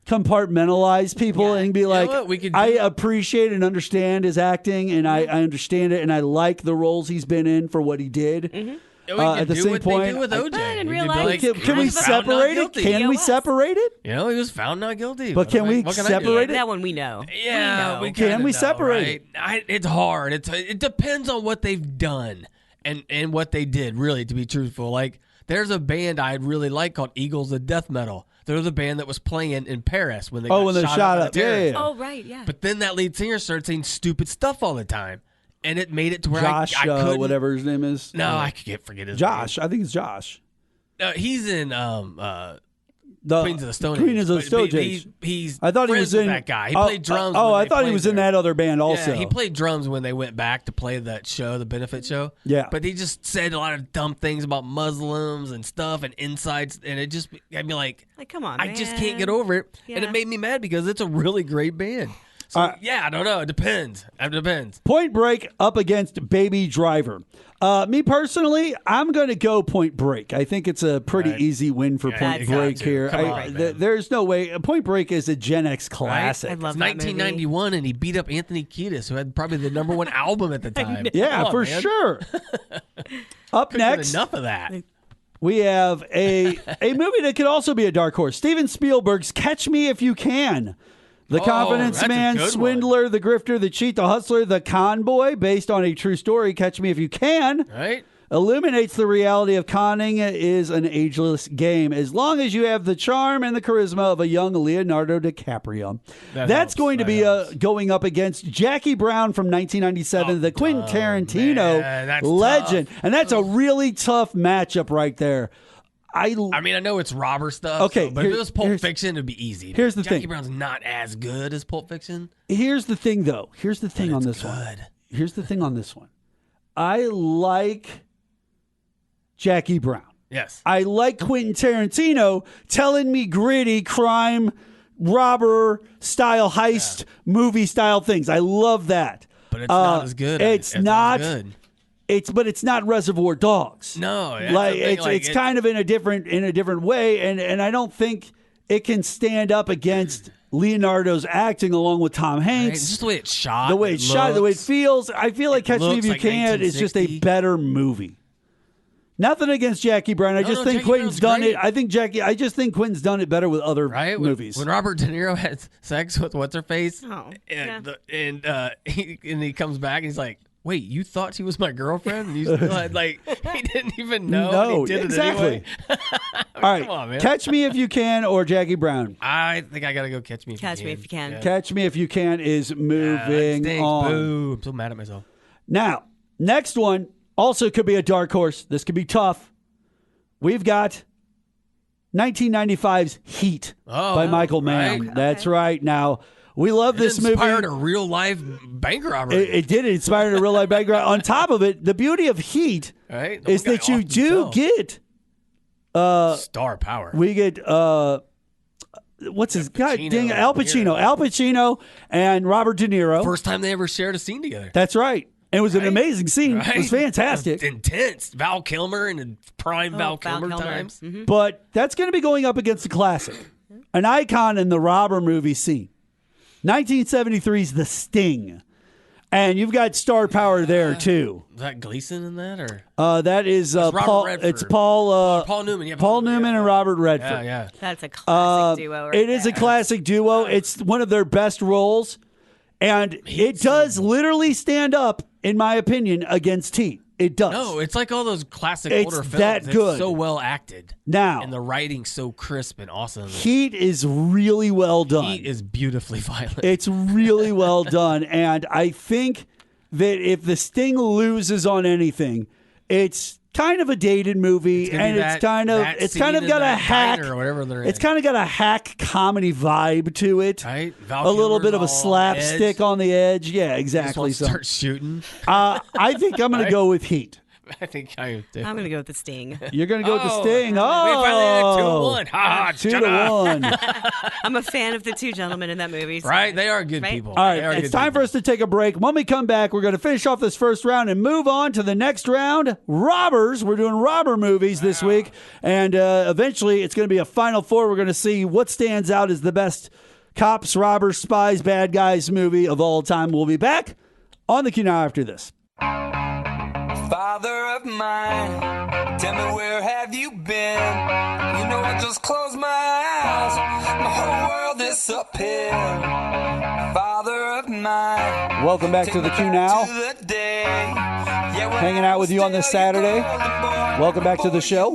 compartmentalize people and be like, what? We could I do- appreciate and understand his acting, and I understand it, and I like the roles he's been in for what he did. Yeah, we could at the do same what point, they do with OJ. But in We real could be life, like, Can he we was found not separate it? guilty. Can we TOS. separate it? You know, he was found not guilty. But can we What I do? separate it? That one we know. Yeah, we know. Can kinda we know, separate right? It's hard. It depends on what they've done and what they did. Really, to be truthful, like there's a band I really like called Eagles of Death Metal. There was a band that was playing in Paris when they got when they shot up. by up. the Yeah, terrorists. yeah. Oh, right, yeah. But then that lead singer started saying stupid stuff all the time, and it made it to where Josh, I couldn't. whatever his name is. No, I can't forget his Josh. I think it's Josh. name. He's in The Queens of the Stone Age. Queen of the But Stone he's Age. I thought he friends was with in that guy. He played drums. Oh, when I they thought he played was in that other band also. Yeah, he played drums when they went back to play that show, the benefit show. Yeah. But he just said a lot of dumb things about Muslims and stuff and insights, and it just, I'd be like, Come on, I just man. can't get over it. And Yeah. it made me mad because it's a really great band. So, yeah, I don't know. It depends. It depends. Point Break up against Baby Driver. Me personally, I'm going to go Point Break. I think it's a pretty easy win for Point That's Break got to. here. Come on, man. There's no way. Point Break is a Gen X classic. I love It's that movie. 1991, and he beat up Anthony Kiedis, who had probably the number one album at the time. Yeah, Come on, for man. sure. Up Couldn't get next, enough of that. we have a movie that could also be a dark horse. Steven Spielberg's Catch Me If You Can. The confidence that's a man, good one. swindler, the grifter, the cheat, the hustler, the con boy, based on a true story, Catch Me If You Can, Right? illuminates the reality of conning is an ageless game as long as you have the charm and the charisma of a young Leonardo DiCaprio. That's helps. going to That be helps. going up against Jackie Brown from 1997, the Quentin Tarantino man, that's legend. And that's a really tough matchup right there. I mean, I know it's robber stuff. Okay, but if it was Pulp Fiction, it'd be easy. here's the Jackie thing. Brown's not as good as Pulp Fiction. Here's the thing, though. Here's the thing on this one. Here's the thing on this one. I like Jackie Brown. Yes. I like Quentin Tarantino telling me gritty crime robber style heist movie style things. I love that. But it's not as good. It's not. But it's not Reservoir Dogs. No, it's kind of in a different way, and I don't think it can stand up against Leonardo's acting along with Tom Hanks. Right, it's just the way it's shot. The way it's shot, the way it feels. I feel like Catch Me If You Can is just a better movie. Nothing against Jackie Brown. I just think Quentin's done it. I just think Quentin's done it better with other movies. When Robert De Niro had sex with what's her face, yeah. and he comes back and he's like, "Wait, you thought she was my girlfriend?" And he's like, he didn't even know. No, and he did exactly. It anyway. All right, come on, man. Catch Me If You Can or Jackie Brown. I think I gotta go Catch Me If You Can. Catch Me If You Can. Yeah. Catch Me If You Can is moving on. Boo! I'm so mad at myself. Now, next one also could be a dark horse. This could be tough. We've got 1995's Heat by Michael Mann. Right. That's right. Now, we love this movie. It inspired a real life bank robbery. It did. It inspired a real life bank robbery. On top of it, the beauty of Heat is that you do get star power. We get what's his God dang Al Pacino. Al Pacino and Robert De Niro. First time they ever shared a scene together. That's right. It was an amazing scene. It was fantastic. It was intense. Val Kilmer in prime Val Kilmer times. Mm-hmm. But that's going to be going up against a classic, an icon in the robber movie scene. 1973's The Sting. And you've got star power there, too. Is that Gleason in that? Or that is Paul Redford. It's Paul Newman. Yeah, Paul Newman and Robert Redford. Yeah. That's a classic duo. It is a classic duo. It's one of their best roles. And it does literally stand up, in my opinion, against Heat. It does. No, it's like all those classic It's older films. that good. It's so well acted. Now, and the writing's so crisp and awesome. Heat is really well done. Heat is beautifully violent. It's really well done. And I think that if The Sting loses on anything, it's kind of a dated movie, and it's kind of got a hack, or whatever they're it's in. kind of got a hack comedy vibe to it, right? A little bit of a slapstick on the edge, yeah, exactly. So start shooting. I think I'm going to go with Heat. I think I am too. I'm going to go with The Sting. You're going to go with The Sting. We finally had 2-1. 2-1. I'm a fan of the two gentlemen in that movie. So. Right? They are good people. All right, it's time for us to take a break. When we come back, we're going to finish off this first round and move on to the next round. Robbers. We're doing robber movies this week. And eventually, it's going to be a Final Four. We're going to see what stands out as the best cops, robbers, spies, bad guys movie of all time. We'll be back on the Qnow after this. Father of mine, tell me where have you been? You know I just closed my eyes, my whole world is up here. Father of mine, welcome back to the Qnow. Hanging out with you on this Saturday. Welcome back to the show.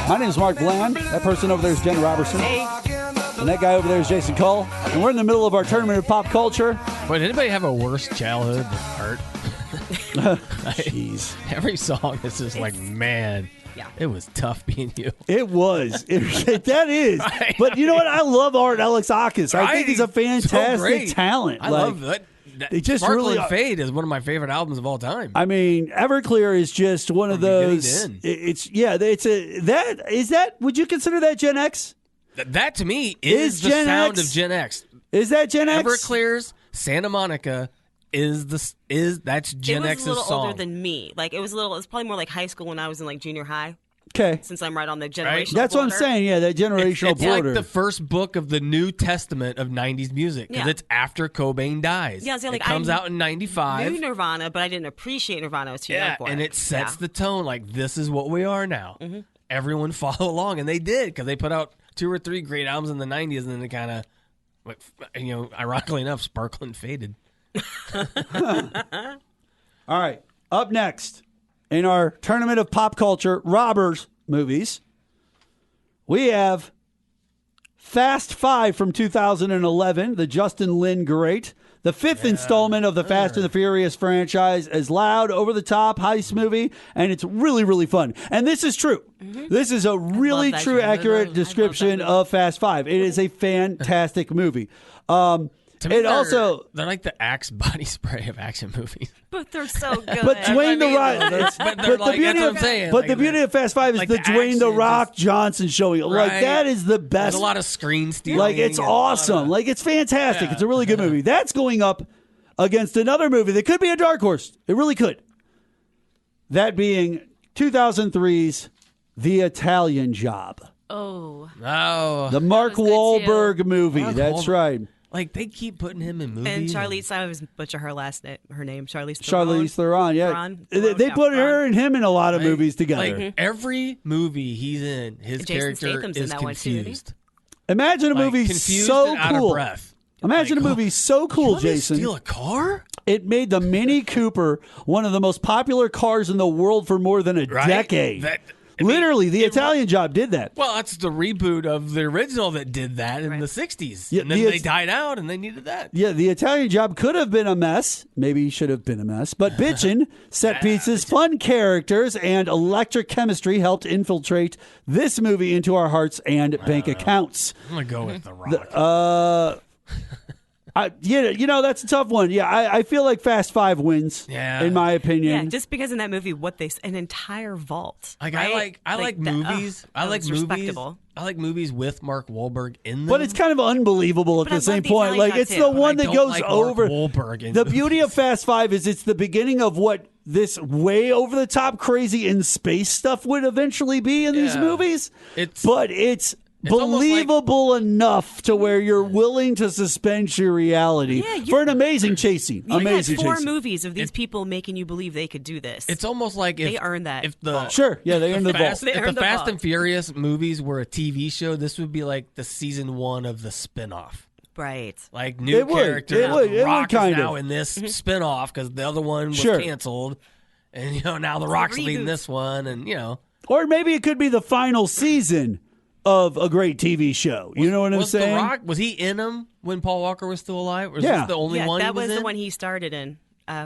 My name is Mark Bland. That person over there is Jenna Roberson. And that guy over there is Jason Kull. And we're in the middle of our tournament of pop culture. Wait, did anybody have a worse childhood than Hurt? Jeez. Every song is just like, man, it was tough being you. It was. That is. Right. But you know what? I love Art Alexakis. I think he's a fantastic talent. I love that. It just Sparkle really and Fade is one of my favorite albums of all time. I mean, Everclear is just one of those. Would you consider that Gen X? That to me is the Gen sound X? of Gen X. Is that Gen X? Everclear's Santa Monica that's Gen X's song. It was a little older than me. Like it was probably more like high school when I was in like junior high. Okay. Since I'm right on the generational That's border. what I'm saying. Yeah, that generational it's border. Like the first book of the New Testament of 90s music because it's after Cobain dies. Yeah, so like it comes out in 95. I knew Nirvana, but I didn't appreciate Nirvana. I was too young for it. And it sets the tone like this is what we are now. Mm-hmm. Everyone follow along, and they did because they put out 2 or 3 great albums in the 90s, and then they kind of, ironically enough, Sparkle and Faded. All right. Up next in our tournament of pop culture robbers movies, we have Fast 5 from 2011, the Justin Lin great. The 5th installment of the Fast and the Furious franchise is loud, over-the-top heist movie, and it's really, really fun. And this is true. Mm-hmm. This is a really true, accurate description of Fast 5. It is a fantastic movie. To me, It also they're like the Axe body spray of action movies. But they're so good. But Dwayne the Rock. But But like, the beauty that's what of I'm saying. but Like, the beauty of Fast Five is like the the Dwayne the action Rock Johnson showing. Like Right. that is the best. There's a lot of screen stealing. Like it's and a lot awesome. of- Like it's fantastic. Yeah. It's a really good movie. That's going up against another movie that could be a dark horse. It really could. That being 2003's The Italian Job. Oh. Oh. The Mark Wahlberg movie. Mark That's Wahlberg. right. Like they keep putting him in movies. And Charlize, I always butcher her her name. Charlize Theron, yeah. Theron? They put her and him in a lot of movies together. Like every movie he's in, his Jason character Statham's in is that one, too, isn't he? confused. Imagine a Like, movie confused so and out of cool. breath. Imagine a movie so cool, Want me to Jason. steal a car? It made the Mini Cooper one of the most popular cars in the world for more than a Right? decade. That- Literally, The Italian Job did that. Well, that's the reboot of the original that did that in the 60s. Yeah, and then the- they died out and they needed that. Yeah, The Italian Job could have been a mess. Maybe should have been a mess. But bitchin', set pieces, fun characters, and electric chemistry helped infiltrate this movie into our hearts and bank accounts. I'm going to go with The Rock. That's a tough one. Yeah, I feel like Fast Five wins. Yeah. In my opinion. Yeah, just because in that movie, an entire vault. Like right? I like movies. I like movies. Respectable. I like movies with Mark Wahlberg in them. But it's kind of unbelievable at But I the same love the point. Italian Like it's Job, the too. one But I that don't goes like Mark over. Wahlberg in The movies. beauty of Fast Five is it's the beginning of what this way over the top, crazy in space stuff would eventually be in these Yeah. movies. It's almost believable enough to where you're willing to suspend your reality for an amazing chase scene. You Amazing had 4 chase scene. movies of these people making you believe they could do this. It's almost like if they earned that. If the Sure, yeah, they earned the vault. Fast, They if earned the the Fast vault. and Furious movies were a TV show, this would be like the season 1 of the spinoff. Right. Like new It would. characters. It would. It would Rock kind is now of. in this spinoff because the other one was Sure. canceled, and now the Rock's leading this one, and Or maybe it could be the final season of a great TV show. You know what I'm was saying? The Rock, was he in them when Paul Walker was still alive? Or was Yeah. this the only one that he was the in? one he started in.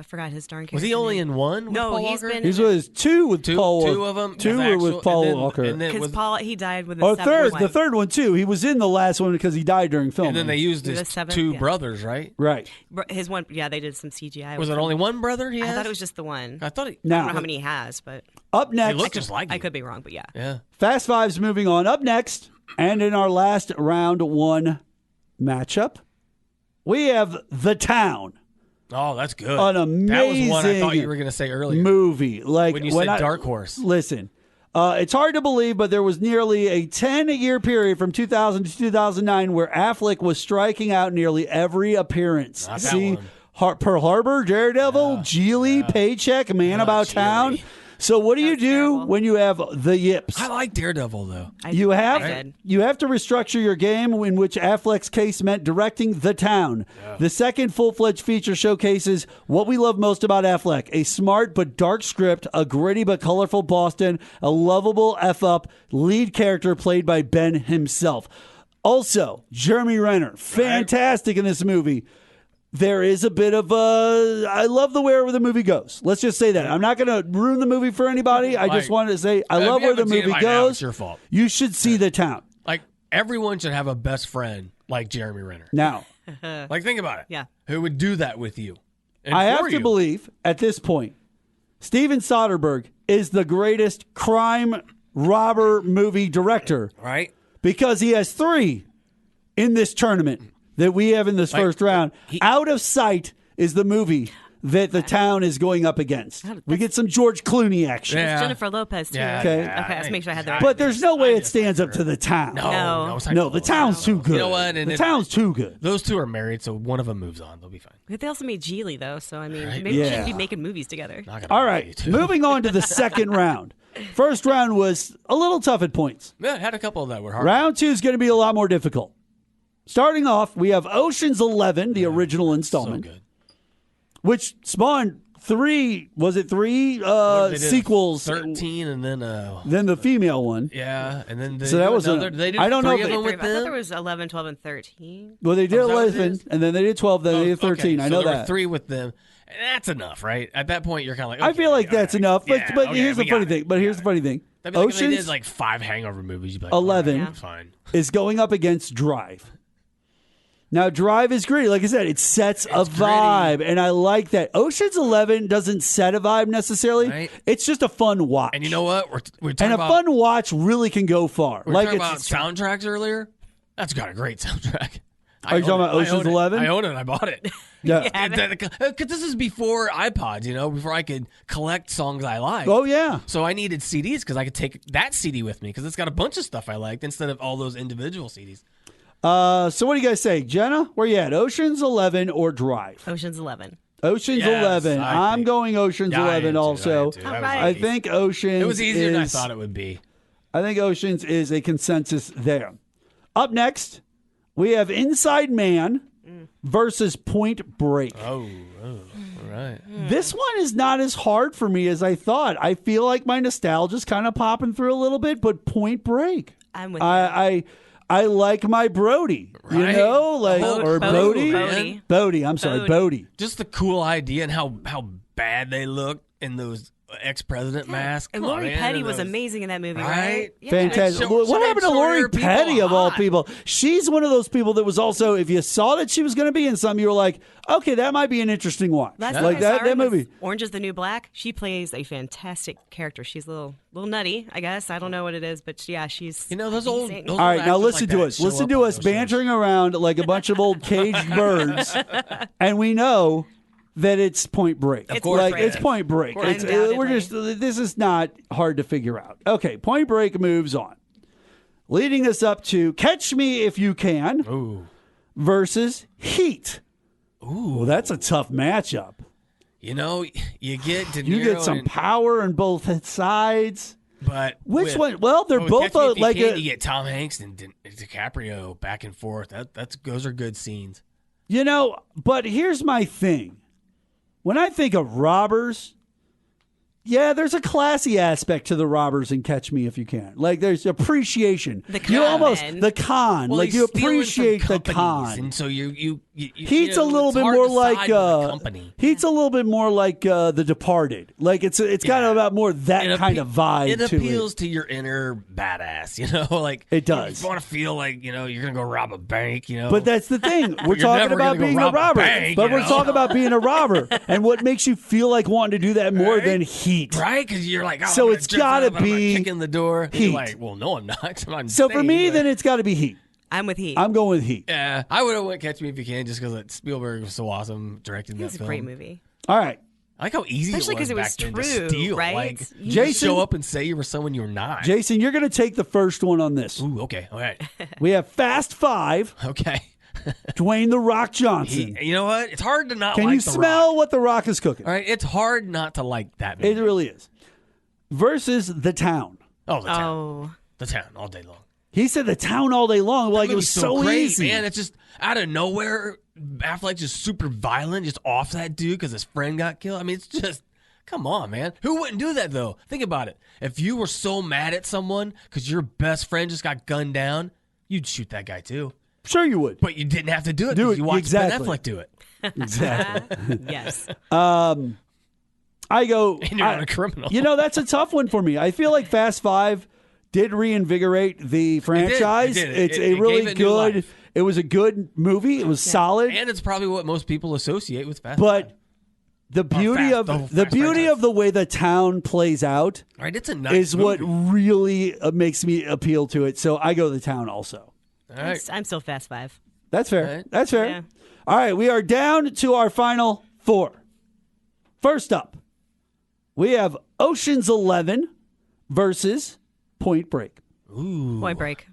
Forgot his darn character. Was he only name. in one? With No, Paul he's Walker? been. He's with two with Paul. two of them. Two were with Paul Walker. Because Paul he died with Or the third, seventh the wife. third one too. He was in the last one because he died during filming. And then they used his The seventh, two yeah. brothers, right? Right. His one, yeah, they did some CGI. Was with it him. only one brother he I has? thought it was just the one. I thought he. I don't know how many he has, but Up next, He looked just like I him. could be wrong, but yeah. Yeah. Fast Five's moving on. Up next, and in our last round one matchup, we have The Town. Oh, that's good. An amazing That was one I thought you were going to say earlier. movie. Like when you said Dark Horse. Listen, it's hard to believe, but there was nearly a 10-year period from 2000 to 2009 where Affleck was striking out nearly every appearance. Not that See, one. Pearl Harbor, Daredevil, Geely, Paycheck, Man About Town. So what do you do when you have the yips? I like Daredevil though. You have I did. you have to restructure your game, in which Affleck's case meant directing The Town. The second full-fledged feature showcases what we love most about Affleck: a smart but dark script, a gritty but colorful Boston, a lovable F-up lead character played by Ben himself. Also, Jeremy Renner, fantastic in this movie. There is a bit of I love the where the movie goes. Let's just say that. I'm not going to ruin the movie for anybody. I just wanted to say I If love you where the haven't seen it movie by now, goes. it's your fault. You should see The Town. Like everyone should have a best friend like Jeremy Renner. Now, Like think about it. Yeah. Who would do that with you? And I have for to you. believe at this point, Steven Soderbergh is the greatest crime robber movie director Right? because he has 3 in this tournament that we have in this first round. Out of Sight is the movie that The Town is going up against. We get some George Clooney action. Yeah. Jennifer Lopez too. Yeah, Okay. yeah, Okay, let's make sure I had that. But there's no way it stands up to The Town. No. No, The Town's too good. You know what? And The if- Town's too good. Those two are married, so one of them moves on. They'll be fine. But they also made Geely though, so I mean, Right. maybe we Yeah. shouldn't be making movies together. Not gonna All lie to right, you two. moving on to the second round. First round was a little tough at points. Yeah, I had a couple that were hard. Round 2 is going to be a lot more difficult. Starting off, we have Ocean's 11, the original installment, So good. which spawned 3 They did sequels, 13, and then then the female one. yeah, and then they So that did was another. a- They did I don't know three if of they- them I with thought there them. was 11, 12, and 13. Well, they did Oh, is that what it 11, is? and then they did 12, then they did 13. Okay, I so know there that. were 3 with them. And that's enough, right? At that point, you're kind of like, I okay, feel like all that's right. enough. But, Yeah, but okay, here's we the funny got it. thing. But here's the funny thing. That'd be like if they Ocean's did like 5 Hangover movies. You'd be like, 11. all right, fine. is going up against Drive. Now, Drive is great. Like I said, it sets a vibe, and I like that. Ocean's 11 doesn't set a vibe necessarily. Right. It's just a fun watch. And you know what? We're talking and a about, fun watch really can go far. We were like talking about soundtracks earlier. That's got a great soundtrack. Are you talking about Ocean's 11? I own it. I bought it. Yeah. Because this is before iPods, before I could collect songs I like. Oh, yeah. So I needed CDs because I could take that CD with me because it's got a bunch of stuff I liked instead of all those individual CDs. So what do you guys say? Jenna, where you at? Ocean's 11 or Drive? Ocean's 11. Ocean's 11. I'm going Ocean's 11 also. I think Ocean's It was easier than I thought it would be. I think Ocean's is a consensus there. Up next, we have Inside Man versus Point Break. Oh, all right. This one is not as hard for me as I thought. I feel like my nostalgia's kind of popping through a little bit, but Point Break. I'm with you. I like my Brody, Right. or Bodie. Bodie. Bodie. I'm sorry, Bodie. Just the cool idea and how bad they look in those ex-president masks. And Come on, Lori man, Petty and was those- amazing in that movie, Right? right? Yeah. Fantastic. So- What happened to so Lori are people Petty of all hot. people? She's one of those people that was also, if you saw that she was going to be in something, you were like, okay, that might be an interesting watch. Last Like time I saw her that was movie. Orange is the New Black. She plays a fantastic character. She's a little nutty, I guess. I don't know what it is, but yeah, she's those old. amazing. Those All right, old now actors listen like to that us. show Listen up to on us those shows. bantering around like a bunch of old caged birds, and we know that it's Point Break. Of course like it is. it's Point Break. It's, Undoubtedly. we're just this is not hard to figure out. Okay, Point Break moves on, leading us up to Catch Me If You Can versus Heat. Ooh, well, that's a tough matchup. You get De Niro You get some and- power on both sides. But Which one? Well, they're both Catch Me If You like Can, you get Tom Hanks and DiCaprio back and forth. Those are good scenes. But here's my thing. When I think of robbers, yeah, there's a classy aspect to the robbers in Catch Me If You Can. Like there's appreciation. The You con. almost the con. Well, like he's you stealing from appreciate the companies, con. and so you Heat's a little it's bit hard more to like side with a company. Heat's a little bit more like The Departed. Like it's got about more that kind of vibe It to appeals to your inner badass, like It does. You want to feel like you're gonna go rob a bank, But that's the thing. We're You're talking never about gonna go being a rob a robber. bank, But you we're know? talking about being a robber. And what makes you feel like wanting to do that more Right? than Heat? right? Because you're like, So I'm gonna it's jump gotta up and I'm gonna be kick in the door. Heat. You're like, well, no, I'm not. I'm So for insane, me, but- then it's got to be Heat. I'm with Heat. I'm going with Heat. yeah, I would have went Catch Me If You Can just because Spielberg was so awesome directing that It's a film. great movie. All right. I like how easy Especially it was 'cause it back was then true, to steal. right? Like, You you Jason- just show up and say you were someone you're not. Jason, you're going to take the first one on this. Ooh, okay, all right, We have Fast Five, okay. Dwayne The Rock Johnson. You know what? It's hard to not Can like you The smell Rock. what The Rock is cooking? All right, it's hard not to like that It movie. really is. Versus The Town. Oh, The Town. Oh, The Town all day long. He said The Town all day long. Like, That it was movie's so great, easy. man. It's just out of nowhere. Affleck just super violent, just off that dude because his friend got killed. I mean, it's just, come on, man. Who wouldn't do that, though? Think about it. If you were so mad at someone because your best friend just got gunned down, you'd shoot that guy, too. Sure you would. But you didn't have to do it Do because it, you watched exactly. Ben Affleck do it. Exactly. yes. I go. And you're not a criminal. That's a tough one for me. I feel like Fast Five did reinvigorate the franchise. It did. It's It a really gave it new good. life. It was a good movie. It was solid. And it's probably what most people associate with Fast But Five. the beauty Fast, the whole of the Fast beauty franchise. of the way the town plays out All right, it's a nice is what movie. really makes me appeal to it. So I go the town also. All right. I'm still Fast Five. That's fair. All right. That's fair. Yeah. All right, we are down to our final four. First up, we have Ocean's 11 versus Point Break. Ooh. Point Break.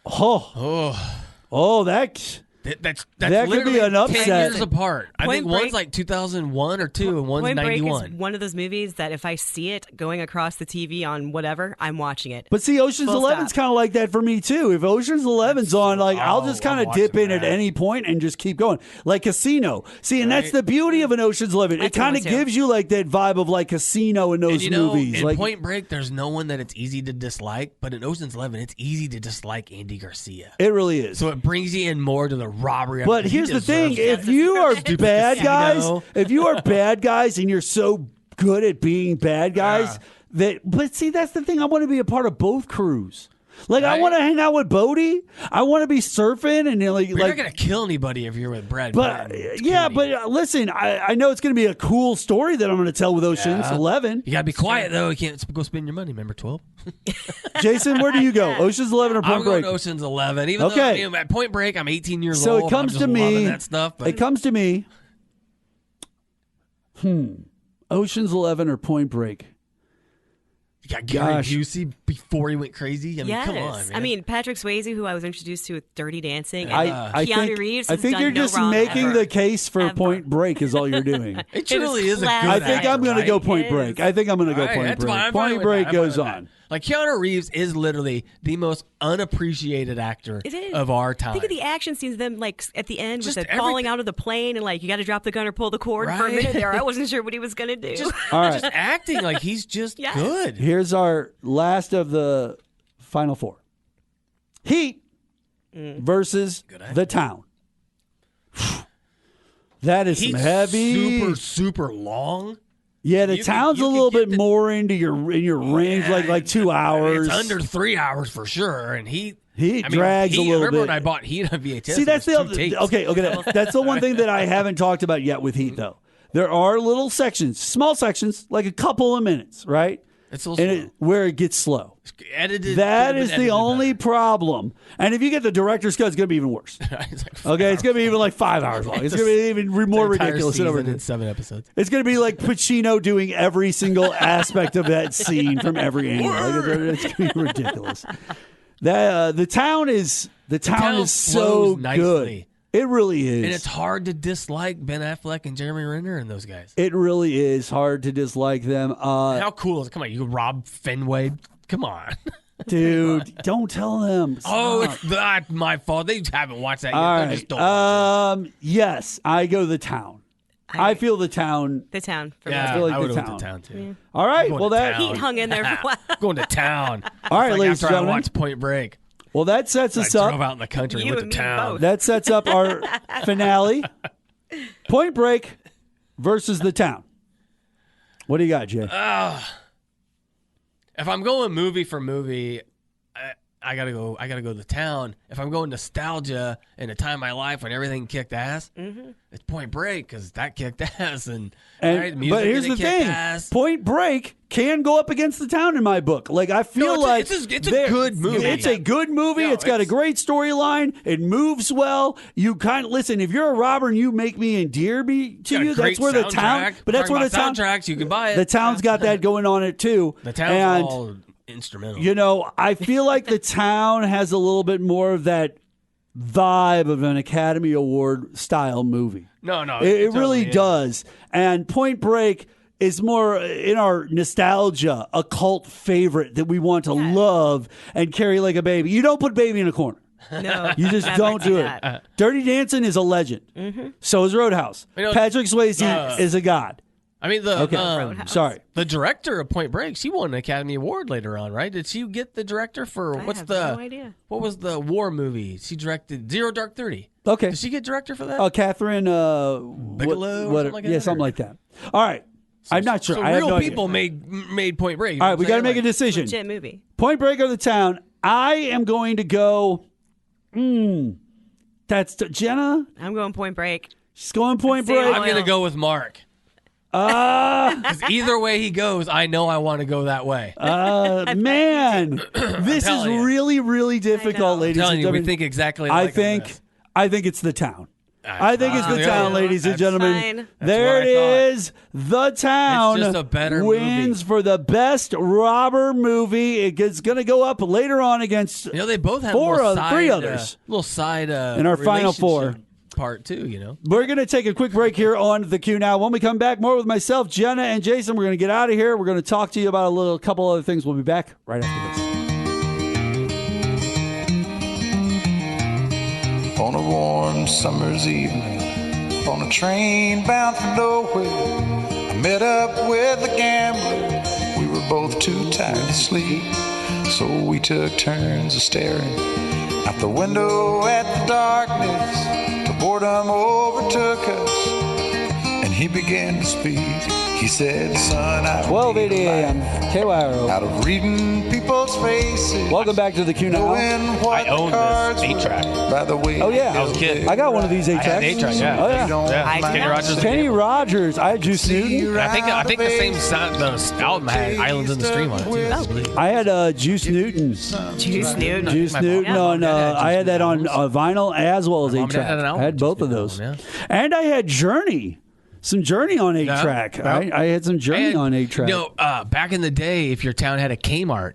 Oh, that's That's That could be literally an 10 upset. years apart. I Point think one's Break- like 2001 or 2 and one's Point Break 91. is one of those movies that if I see it going across the TV on whatever, I'm watching it. But see, Ocean's Full 11's stop. kind of like that for me too. If Ocean's 11's on, like I'll just kind I'm of dip watching in at that. any point and just keep going, like Casino. See, and that's the beauty of an Ocean's 11. It That's a kind of one, too. gives you like that vibe of like Casino in those And you know, movies. in Like, Point Break, there's no one that it's easy to dislike, but in Ocean's 11, it's easy to dislike Andy Garcia. it really is. So it brings you in more to the robbery. But He here's the thing: deserves it. if you are bad guys, Casino. if you are bad guys, and you're so good at being bad guys, that. But see, that's the thing. I want to be a part of both crews. Like, I want to hang out with Bodie. I want to be surfing and You're not gonna kill anybody if you're with Brad But Pitt. but listen, I know it's going to be a cool story that I'm going to tell with Ocean's 11. You gotta be quiet though. You can't go spend your money. Remember 12. Jason, where do you go? Ocean's 11 or Point I'm Break? going Ocean's 11. Even though at Point Break, I'm 18 years so old. it comes I'm to just me. loving that stuff. But It comes to me. Ocean's 11 or Point Break? you got Gary Busey before he went crazy. I mean, Yes. come on, man. I mean, Patrick Swayze, who I was introduced to with Dirty Dancing, and I Keanu think, Reeves. I has think done you're no just wrong making ever. the case for Point Break is all you're doing. It truly is a good I think I'm going to go Point Break. I think I'm going to go Point Break. Point Break goes on. Like, Keanu Reeves is literally the most unappreciated actor of our time. Think of the action scenes of them, like, at the end Just with the falling out of the plane and, like, you got to drop the gun or pull the cord for a Right. minute there. I wasn't sure what he was going to do. All right. Just acting like he's just good. Here's our last of the final four. Heat versus The Town. That is He's some heavy. super long. Yeah, The Town's a little bit more into your range, Yeah, like 2 hours. It's under 3 hours for sure, and Heat drags a little remember bit. when I bought Heat on VHS? See, that's it was the 2 tapes. okay. That's the one thing that I haven't talked about yet with Heat, though. There are little sections, small sections, like a couple of minutes, right? It's a little slow. Where it gets slow. Edited. That is the only problem. And if you get the director's cut, it's going to be even worse. Okay, it's going to be even like 5 hours long. It's going to be even more ridiculous than in 7 episodes. It's going to be like Pacino doing every single aspect of that scene from every angle. Like, it's going to be ridiculous. The town is so flows nicely. good. It really is. And it's hard to dislike Ben Affleck and Jeremy Renner and those guys. It really is hard to dislike them. How cool is it? Come on, you Rob Fenway. Come on. Dude, don't tell them. Oh, it's not my fault. They haven't watched that yet. All They right. just don't watch Yes, I go The Town. I feel The Town. The Town. For Yeah, me. I feel like I would The go Town. to town too. All right. Going Well, to that town. Heat hung in there for a while. Going to town. All right, It's like ladies and after I gentlemen. watched Point Break. Well, that sets I us drove up. out in the country and You went to and me town. both. That sets up our finale. Point Break versus The Town. What do you got, Jay? If I'm going movie for movie, I gotta go The Town. If I'm going nostalgia in a time of my life when everything kicked ass, it's Point Break because that kicked ass. And right, music but here's in it the kicked thing: ass. Point Break can go up against The Town in my book. Like I feel like it's a good movie. It's a good movie. It's got a great storyline. It moves well. You kind of listen. If you're a robber and you make me endear me to you, that's where The Town. But that's where The Town. Soundtracks you can buy it. The Town's got that going on it too. The Town's and, all instrumental. You know, I feel like The Town has a little bit more of that vibe of an Academy Award style movie. No, It totally really is. does. And Point Break is more in our nostalgia, a cult favorite that we want to love and carry like a baby. You don't put baby in a corner. No, You just never don't do that. it. Dirty Dancing is a legend. So is Roadhouse. You know, Patrick Swayze is a god. I mean, Sorry. the director of Point Break, she won an Academy Award later on, right? Did she get the director for I have no idea. What was the war movie? She directed Zero Dark 30. Okay. Did she get director for that? Catherine Bigelow or something like that? Yeah, something like that. All right. I'm not sure. So I have real no idea. people made Point Break. You All know right, what we I'm got to saying? make a decision. Legit movie. Point Break or The Town? I am going to go. That's Jenna. I'm going Point Break. She's going Point Same Break. I'm going to go with Mark. Because either way he goes, I know I want to go that way. Man, this is telling you. really, really difficult, ladies telling and you, we gentlemen. think exactly like I think it's The Town. I think it's The there Town, you go. ladies and That's gentlemen. fine. There what it I thought. is. The Town It's just a better wins movie. for the best robber movie. It's going to go up later on against You know, they both have three others. little side In our final four. relationship part too, you know. We're going to take a quick break here on the Qnow. When we come back, more with myself, Jenna, and Jason. We're going to get out of here. We're going to talk to you about a couple other things. We'll be back right after this. On a warm summer's evening, on a train bound for nowhere, I met up with a gambler. We were both too tired to sleep, so we took turns of staring out the window at the darkness till boredom overtook us, and he began to speak. He said, son, I 12:80 a.m. KYRO. out of reading people's faces. Welcome back to the Qnow. I own this 8-track. By the way, Oh, yeah. I was a kid. I got one of these 8-tracks. I had an 8-track, yeah. Oh, yeah. Yeah. Kenny Rogers. Kenny Rogers. I had Juice Newton. And I think the same album had Islands in the Stream on it, too. I believe. I had Juice Newton. Juice Newton. Juice Newton on. I had that on vinyl as well as 8-track. I had both of those. And I had Journey. Some Journey on 8-track. I had some Journey on 8-track. Back in the day, if your town had a Kmart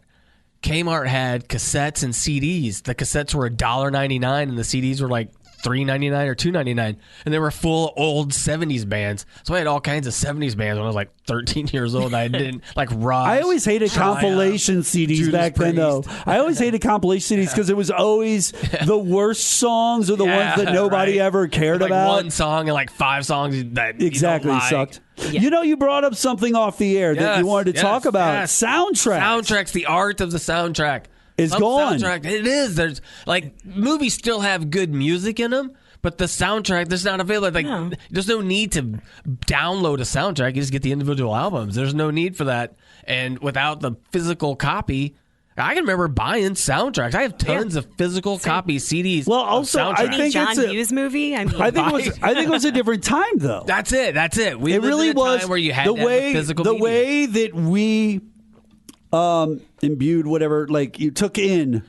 had cassettes and CDs. The cassettes were $1.99 and the CDs were like $3.99 or $2.99, and they were full old 70s bands. So I had all kinds of 70s bands when I was like 13 years old. I didn't like rock. I always hated compilation CDs Judas back then, though. Priest. I always hated compilation CDs because it was always the worst songs or the ones that nobody ever cared like about. One song and like 5 songs that exactly you don't like. sucked. Yeah. You know, you brought up something off the air that you wanted to talk about. Soundtracks. Soundtracks, the art of the soundtrack. Is gone. Soundtrack, it is. There's like movies still have good music in them, but the soundtrack there's not available. Like there's no need to download a soundtrack. You just get the individual albums. There's no need for that. And without the physical copy, I can remember buying soundtracks. I have tons of physical copy CDs. Well, also I think John it's Hughes movie. I mean, I think it was a different time, though. That's it. It really was where you had the to have way a physical the media. way that we imbued whatever, like you took in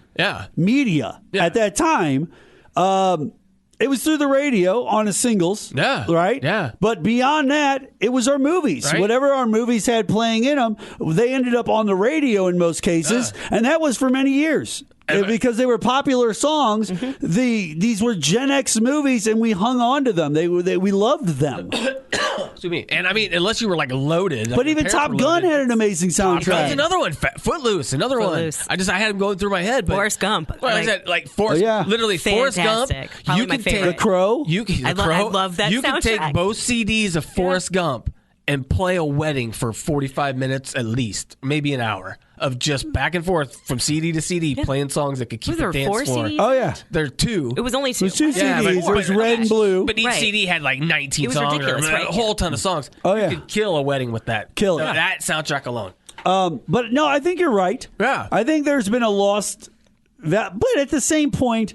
media at that time. It was through the radio on a singles, right? Yeah. But beyond that, it was our movies. Right. Whatever our movies had playing in them, they ended up on the radio in most cases, and that was for many years. Because they were popular songs, these were Gen X movies, and we hung on to them. We loved them. Excuse me. And I mean, unless you were like loaded. But even Top Gun had an amazing soundtrack. That's another one. Footloose, another one. I had him going through my head. But Forrest Gump. Well, I said literally Forrest Gump. Probably my favorite. The Crow. I love that You soundtrack. can take both CDs of Forrest Gump and play a wedding for 45 minutes at least, maybe an hour of just back and forth from CD to CD playing songs that could keep the dance 4 floor. CDs? Oh, yeah. There are 2. It was only 2. There's 2 CDs. There was red and blue. But each CD had like 19 It was songs ridiculous, or right? a whole ton of songs. Oh, yeah. You could kill a wedding with that. Kill it. That soundtrack alone. But no, I think you're right. Yeah. I think there's been a lost that, but at the same point,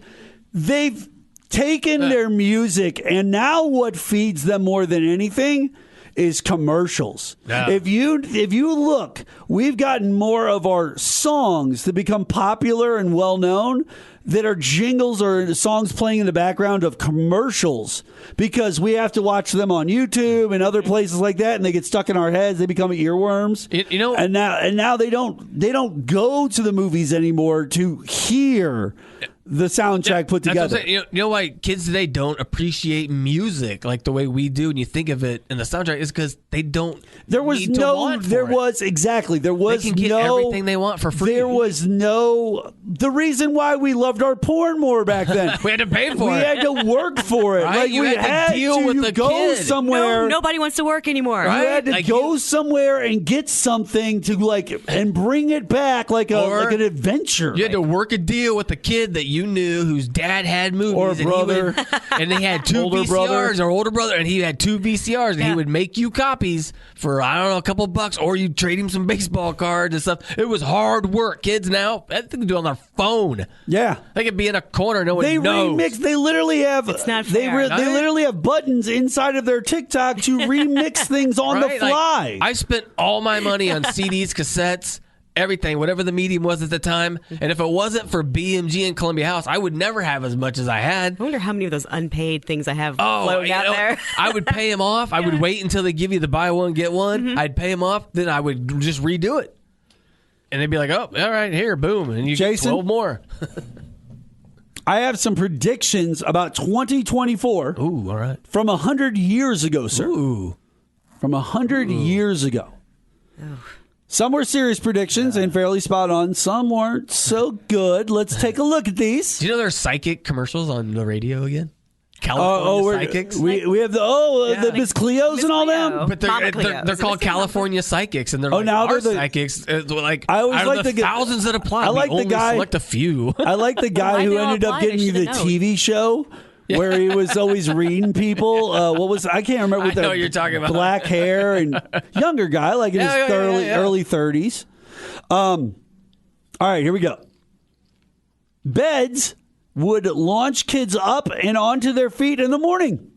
they've taken their music, and now what feeds them more than anything is commercials. Yeah. If you look, we've gotten more of our songs to become popular and well known that are jingles or songs playing in the background of commercials, because we have to watch them on YouTube and other places like that, and they get stuck in our heads. They become earworms. You know, and now they don't go to the movies anymore to hear the soundtrack put That's what I'm together. saying. You know why kids today don't appreciate music like the way we do, and you think of it in the soundtrack is because they don't. There was need to want for it. There was They can get everything they want for free. There was the reason why we loved our porn more back then. We had to pay for we it. had to work for it. Right? Like You we had to deal with you the go kid. somewhere. No, nobody wants to work anymore. You had to Like go somewhere and get something to and bring it back like an adventure. You had to work a deal with the kid that you knew whose dad had movies, Or and brother. and they had 2 Older VCRs brother. or older brother, and he had 2 VCRs, and he would make you copies for a couple bucks, or you trade him some baseball cards and stuff. It was hard work. Kids now, I think they can do it on their phone. Yeah, they could be in a corner, no one they knows. remix. They literally have. It's not They fair. they literally have buttons inside of their TikTok to remix things on the Right? fly. Like, I spent all my money on CDs, cassettes, everything, whatever the medium was at the time. And if it wasn't for BMG and Columbia House, I would never have as much as I had. I wonder how many of those unpaid things I have floating out there. I would pay them off. I would wait until they give you the buy one, get one. I'd pay them off. Then I would just redo it. And they'd be like, oh, all right, here, boom. And you Jason? get 12 more. I have some predictions about 2024. Ooh, all right. From 100 years ago, sir. Ooh. From 100 years ago. Some were serious predictions and fairly spot on. Some weren't so good. Let's take a look at these. Do you know there's psychic commercials on the radio again? California Psychics. We have the Miss Cleos and all them. But they're called California Psychics, and they're now our they're the psychics. Like I always out like of the the thousands that apply. I like we the only guy. select a few. I like the guy Why who they all ended up apply? They getting you the should've known. TV show where he was always reading people. I can't remember what I know what you're talking about. Black hair and younger guy, like in his early 30s. All right, here we go. Beds would launch kids up and onto their feet in the morning.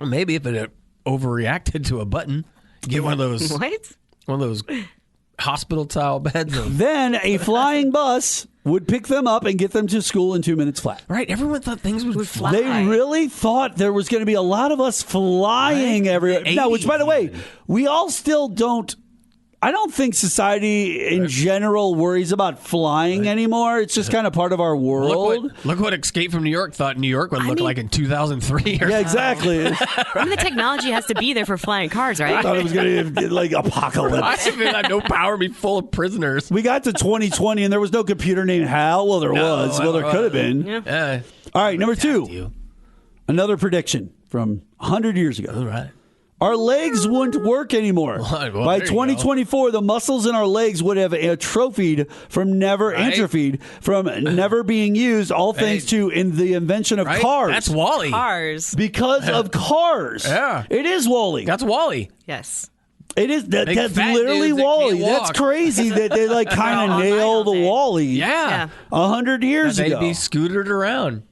Well, maybe if it overreacted to a button, get one of those. What? One of those hospital-style beds. Then a flying bus would pick them up and get them to school in 2 minutes flat. Right. Everyone thought things would fly. They really thought there was going to be a lot of us flying everywhere. Now, which, by the way, we all still don't. I don't think society in general worries about flying anymore. It's just kind of part of our world. Look what Escape from New York thought New York would look like in 2003. Yeah, exactly. I mean, the technology has to be there for flying cars, right? I thought it was going to be like apocalypse. I even had no power, be full of prisoners. We got to 2020 and there was no computer named Hal. Well, there was. Well, there could have been. Yeah. All right, number 2. Another prediction from 100 years ago. All right. Our legs wouldn't work anymore. Well, by 2024, the muscles in our legs would have atrophied from never being used, all thanks to the invention of cars. That's Wall-E. Cars. Because of cars. Yeah. It is Wall-E. That's Wall-E. Yes. It is. That's literally dudes that Wall-E. can't That's walk. crazy that they kind of nailed the Wall-E. Yeah. 100 years They'd ago. be scootered around.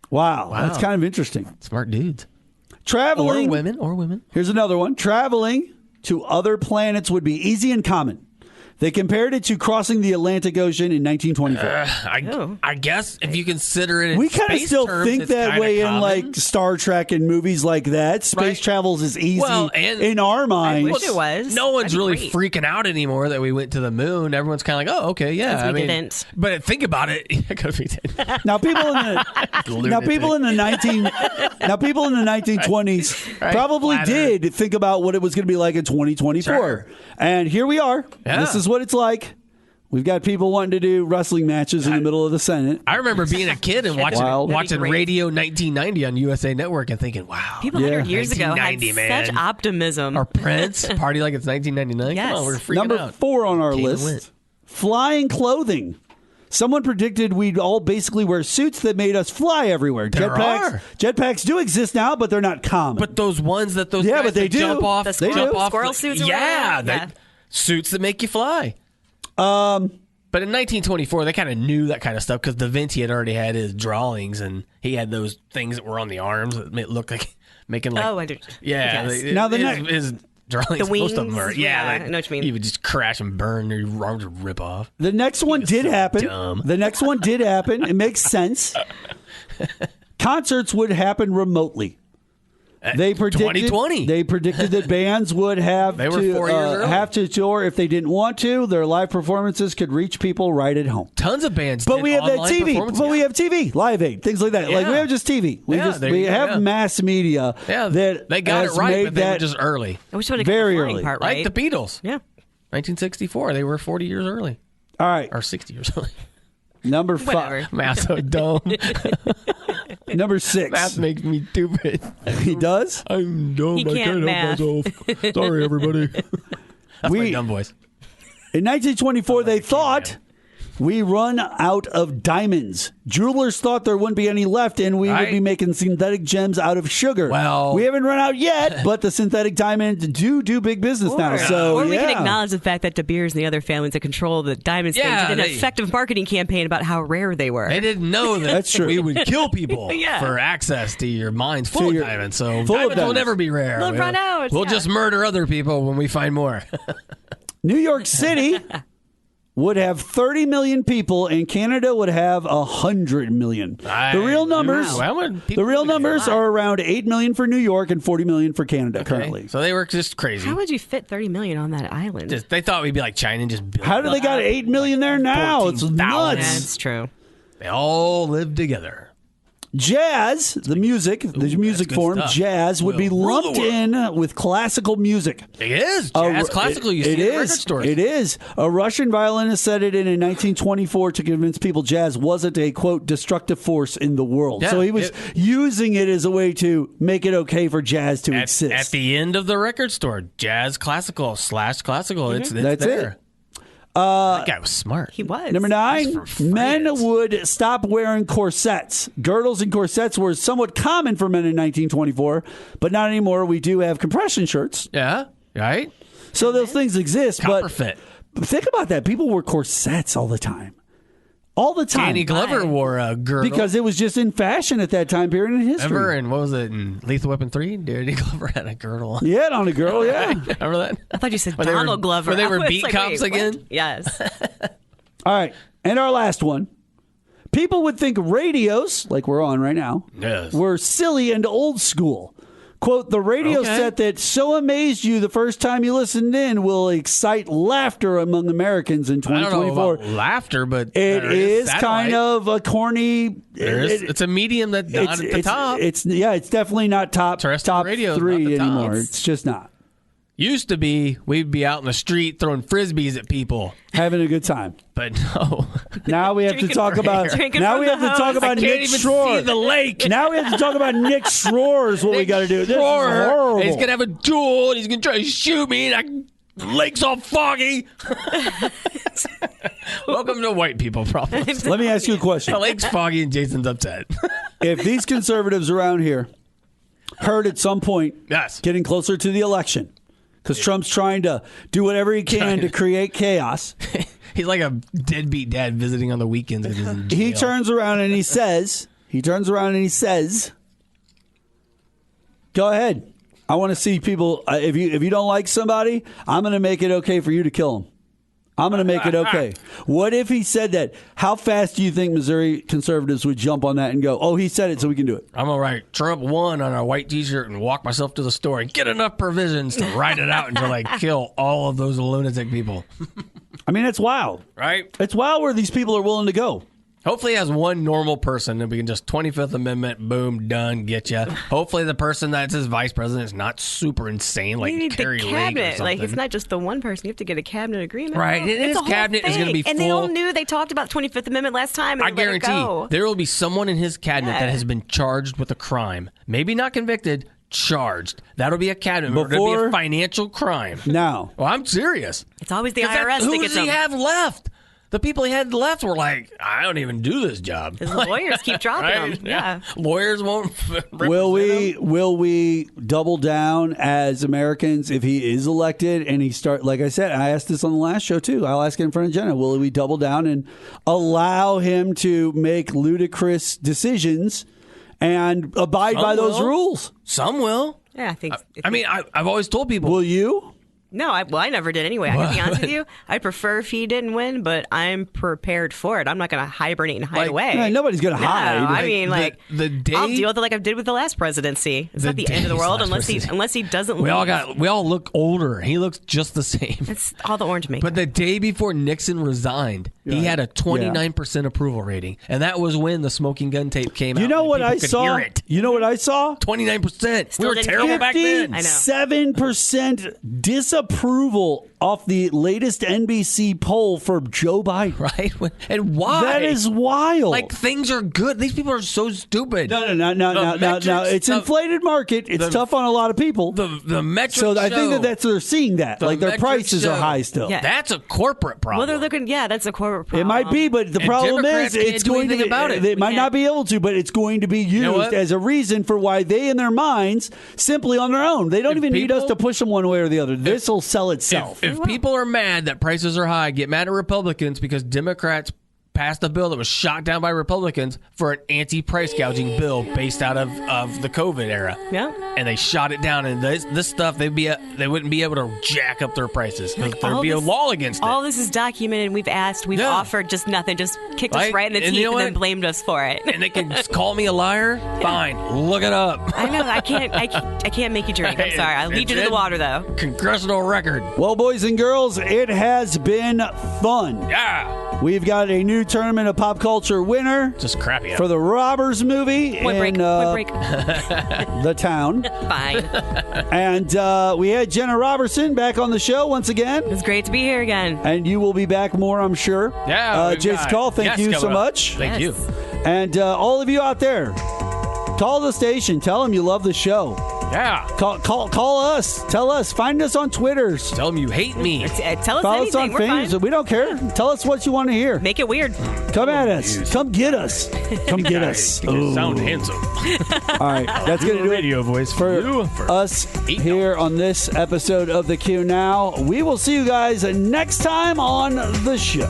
Wow. That's kind of interesting. Smart dudes. Traveling. Or women. Here's another one. Traveling to other planets would be easy and common. They compared it to crossing the Atlantic Ocean in 1924. I guess if you consider it in We kind of space still terms, think it's that kinda way common. in like Star Trek and movies like that. Space travels is easy in our minds. I wish it was. No one's That'd be really great. freaking out anymore that we went to the moon. Everyone's kind of like, oh, okay, yeah. Because we didn't. But think about it. Because we didn't. Now people in the 1920s probably flat Earth. did think about what it was going to be like in 2024. Sure. And here we are. Yeah. This is what it's like. We've got people wanting to do wrestling matches in the middle of the Senate. I remember being a kid and watching great. Radio 1990 on USA Network and thinking, wow. People 100 years ago had 1990, man. such optimism. Or Prince, party like it's 1999. Yes. Come on, we're freaking Number out. 4 on our Came and list, went. flying clothing. Someone predicted we'd all basically wear suits that made us fly everywhere. There are. Jetpacks do exist now, but they're not common. But those ones that those Yeah, guys but they that jump do. off, The They squirrel, do. squirrel suits or yeah, whatever? suits that make you fly. But in 1924, they kind of knew that kind of stuff because Da Vinci had already had his drawings, and he had those things that were on the arms that made it look like making like Oh, I do. yeah. Yes. Now the his drawings, The most of them wings? were Yeah, like, I know what you mean. He would just crash and burn, and your arms would rip off. The next one did happen. dumb. The next one did happen. It makes sense. Concerts would happen remotely. They predicted 2020. They predicted that bands would have They were to 4 years early. have to tour if they didn't want to. Their live performances could reach people right at home. Tons of bands, But did we have that online TV. performances. But we have TV, Live Aid, things like that. Like we Yeah. have just TV. We Yeah, there we you go, have yeah. mass media. Yeah, that they got it has right, made but they were that just early. I wish I would have Very got the flying early. part Like right. the Beatles. Yeah. 1964, they were 40 years early. All right, Or 60 years early. number Whatever. 5. Math's so dumb. Number 6. Math makes me stupid. He does. I'm dumb. He I can't can't help myself. Sorry, everybody. That's my dumb voice. In 1924, they thought we run out of diamonds. Jewelers thought there wouldn't be any left, and we would be making synthetic gems out of sugar. Well, we haven't run out yet, but the synthetic diamonds do big business now. So or we yeah. can acknowledge the fact that De Beers and the other families that control the diamonds Yeah, things did an they- effective marketing campaign about how rare they were. They didn't know that That's true. we would kill people Yeah. for access to your mines full To of your- diamonds. So full of diamonds will diamonds. never be rare. They'll run out, We'll yeah. just murder other people when we find more. New York City would have 30 million people, and Canada would have 100 million. The real numbers, are around 8 million for New York and 40 million for Canada currently. So they were just crazy. How would you fit 30 million on that island? They thought we'd be like China and just build How do they got 8 million there now? It's 14,000. nuts. That's true. They all live together. Jazz, the music form, stuff. jazz would be We'll rule the lumped world. in with classical music. It is. Jazz classical. You see it in record stores. It is. A Russian violinist said it in 1924 to convince people jazz wasn't a, quote, destructive force in the world. Yeah, so he was using it as a way to make it okay for jazz to exist. At the end of the record store, jazz classical / classical. It's That's there. That guy was smart. He was. Number 9, men would stop wearing corsets. Girdles and corsets were somewhat common for men in 1924, but not anymore. We do have compression shirts. Yeah, right? So those things exist. Copper but fit. Think about that. People wore corsets all the time. All the time. Danny Glover wore a girdle. Because it was just in fashion at that time period in history. Remember, and what was it, in Lethal Weapon 3? Danny Glover had a girdle on. Yeah, on a girdle, yeah. Remember that? I thought you said When they were- Donald Glover. when they were I was beat like, cops wait, what? again? Yes. All right. And our last one. People would think radios, like we're on right now, were silly and old school. Quote, the radio set that so amazed you the first time you listened in will excite laughter among Americans in 2024. I don't know about laughter, but it is kind of a corny. It's a medium that's not at the top. It's definitely not top radio's 3 not the top. anymore. It's just not. Used to be, we'd be out in the street throwing frisbees at people, having a good time. But no. Now we have to talk about. Now we have to talk about Nick Schroer. See the lake. Now we have to talk about Nick Schroer. Is what we got to do. This is horrible. He's gonna have a duel. And he's gonna try to shoot me. And the lake's all foggy. Welcome to white people problems. Let me ask you a question. The lake's foggy and Jason's upset. If these conservatives around here heard at some point, getting closer to the election, because Trump's trying to do whatever he can to create chaos. He's like a deadbeat dad visiting on the weekends. He turns around and he says, go ahead. I want to see people. If you don't like somebody, I'm going to make it okay for you to kill them. I'm going to make it okay. What if he said that? How fast do you think Missouri conservatives would jump on that and go, oh, he said it, so we can do it? I'm going to write Trump won on a white T-shirt and walk myself to the store and get enough provisions to write it out until I kill all of those lunatic people. I mean, it's wild. Right? It's wild where these people are willing to go. Hopefully he has one normal person and we can just 25th Amendment, boom, done, get you. Hopefully the person that's his vice president is not super insane like You need Carrie the Lake or cabinet. something. Like, it's not just the one person. You have to get a cabinet agreement. Right. And It's his a whole cabinet is going to be thing. full. And they all knew they talked about the 25th Amendment last time. And I they let it guarantee go. there will be someone in his cabinet Yeah. that has been charged with a crime. Maybe not convicted, charged. That'll be a cabinet member. It'll be a financial crime. Now. Well, I'm serious. It's always the 'Cause IRS who that does gets he them. have left? The people he had left were like, I don't even do this job. His lawyers keep dropping Right? them. Yeah. Lawyers won't Will we double down as Americans if he is elected and he start, like I said, I asked this on the last show too. I'll ask it in front of Jenna. Will we double down and allow him to make ludicrous decisions and abide by those rules? Some will. Yeah, I think. I mean, I've always told people. Will you? No, I never did anyway. I can be honest with you. I prefer if he didn't win, but I'm prepared for it. I'm not going to hibernate and hide away. No, nobody's going to No, hide. I mean, the day I'll deal with it like I did with the last presidency. It's not the end of the world unless he doesn't. We leave. all look older. He looks just the same. It's all the orange makeup. But the day before Nixon resigned, he had a 29% approval rating, and that was when the smoking gun tape came out. You know and what people I could saw? hear it. You know what I saw? 29%. We were didn't terrible care. back then. I know. 7% disapproval off the latest NBC poll for Joe Biden. Right? And why? That is wild. Like, things are good. These people are so stupid. No. It's inflated market. It's tough on a lot of people. The metrics So I think show- that they're seeing that. the Like their metrics prices are show- high still. Yeah. That's a corporate problem. Well, they're looking. Yeah, that's a corporate problem. It might be, but the And problem Democrats is can't it's do going to anything be, about it. they We might can't. not be able to, but it's going to be know used what? as a reason for why they in their minds simply on their own. They don't If even need us people- to push them one way or the other. This will sell itself. If people are mad that prices are high, get mad at Republicans because Democrats passed a bill that was shot down by Republicans for an anti-price gouging bill based out of the COVID era. Yeah. And they shot it down, and this stuff they wouldn't be able to jack up their prices because there'd be a law against it. All this is documented. We've asked. We've offered. Just nothing. Just kicked us Right? right in the And teeth you know and then what? blamed us for it. And they can just call me a liar. Fine, look it up. I know. I can't make you drink. I'm sorry. I'll lead you to the water though. Congressional record. Well, boys and girls, it has been fun. Yeah. We've got a new tournament of pop culture winner Just crappy. for the Robbers movie Point break. in Point break. the town. Fine. And we had Jenna Roberson back on the show once again. It's great to be here again. And you will be back more, I'm sure. Yeah. we've Jason got Call, thank guests you so coming up. much. Thank you. And all of you out there, call the station. Tell them you love the show. Yeah. Call us. Tell us. Find us on Twitters. Tell them you hate me. Tell us Follow anything. us on We're Facebook. fine. We don't care. Tell us what you want to hear. Make it weird. Come at us. Come get us. Come get us. You sound handsome. All right. That's going to do it radio voice for us here on this episode of the Qnow. We will see you guys next time on the show.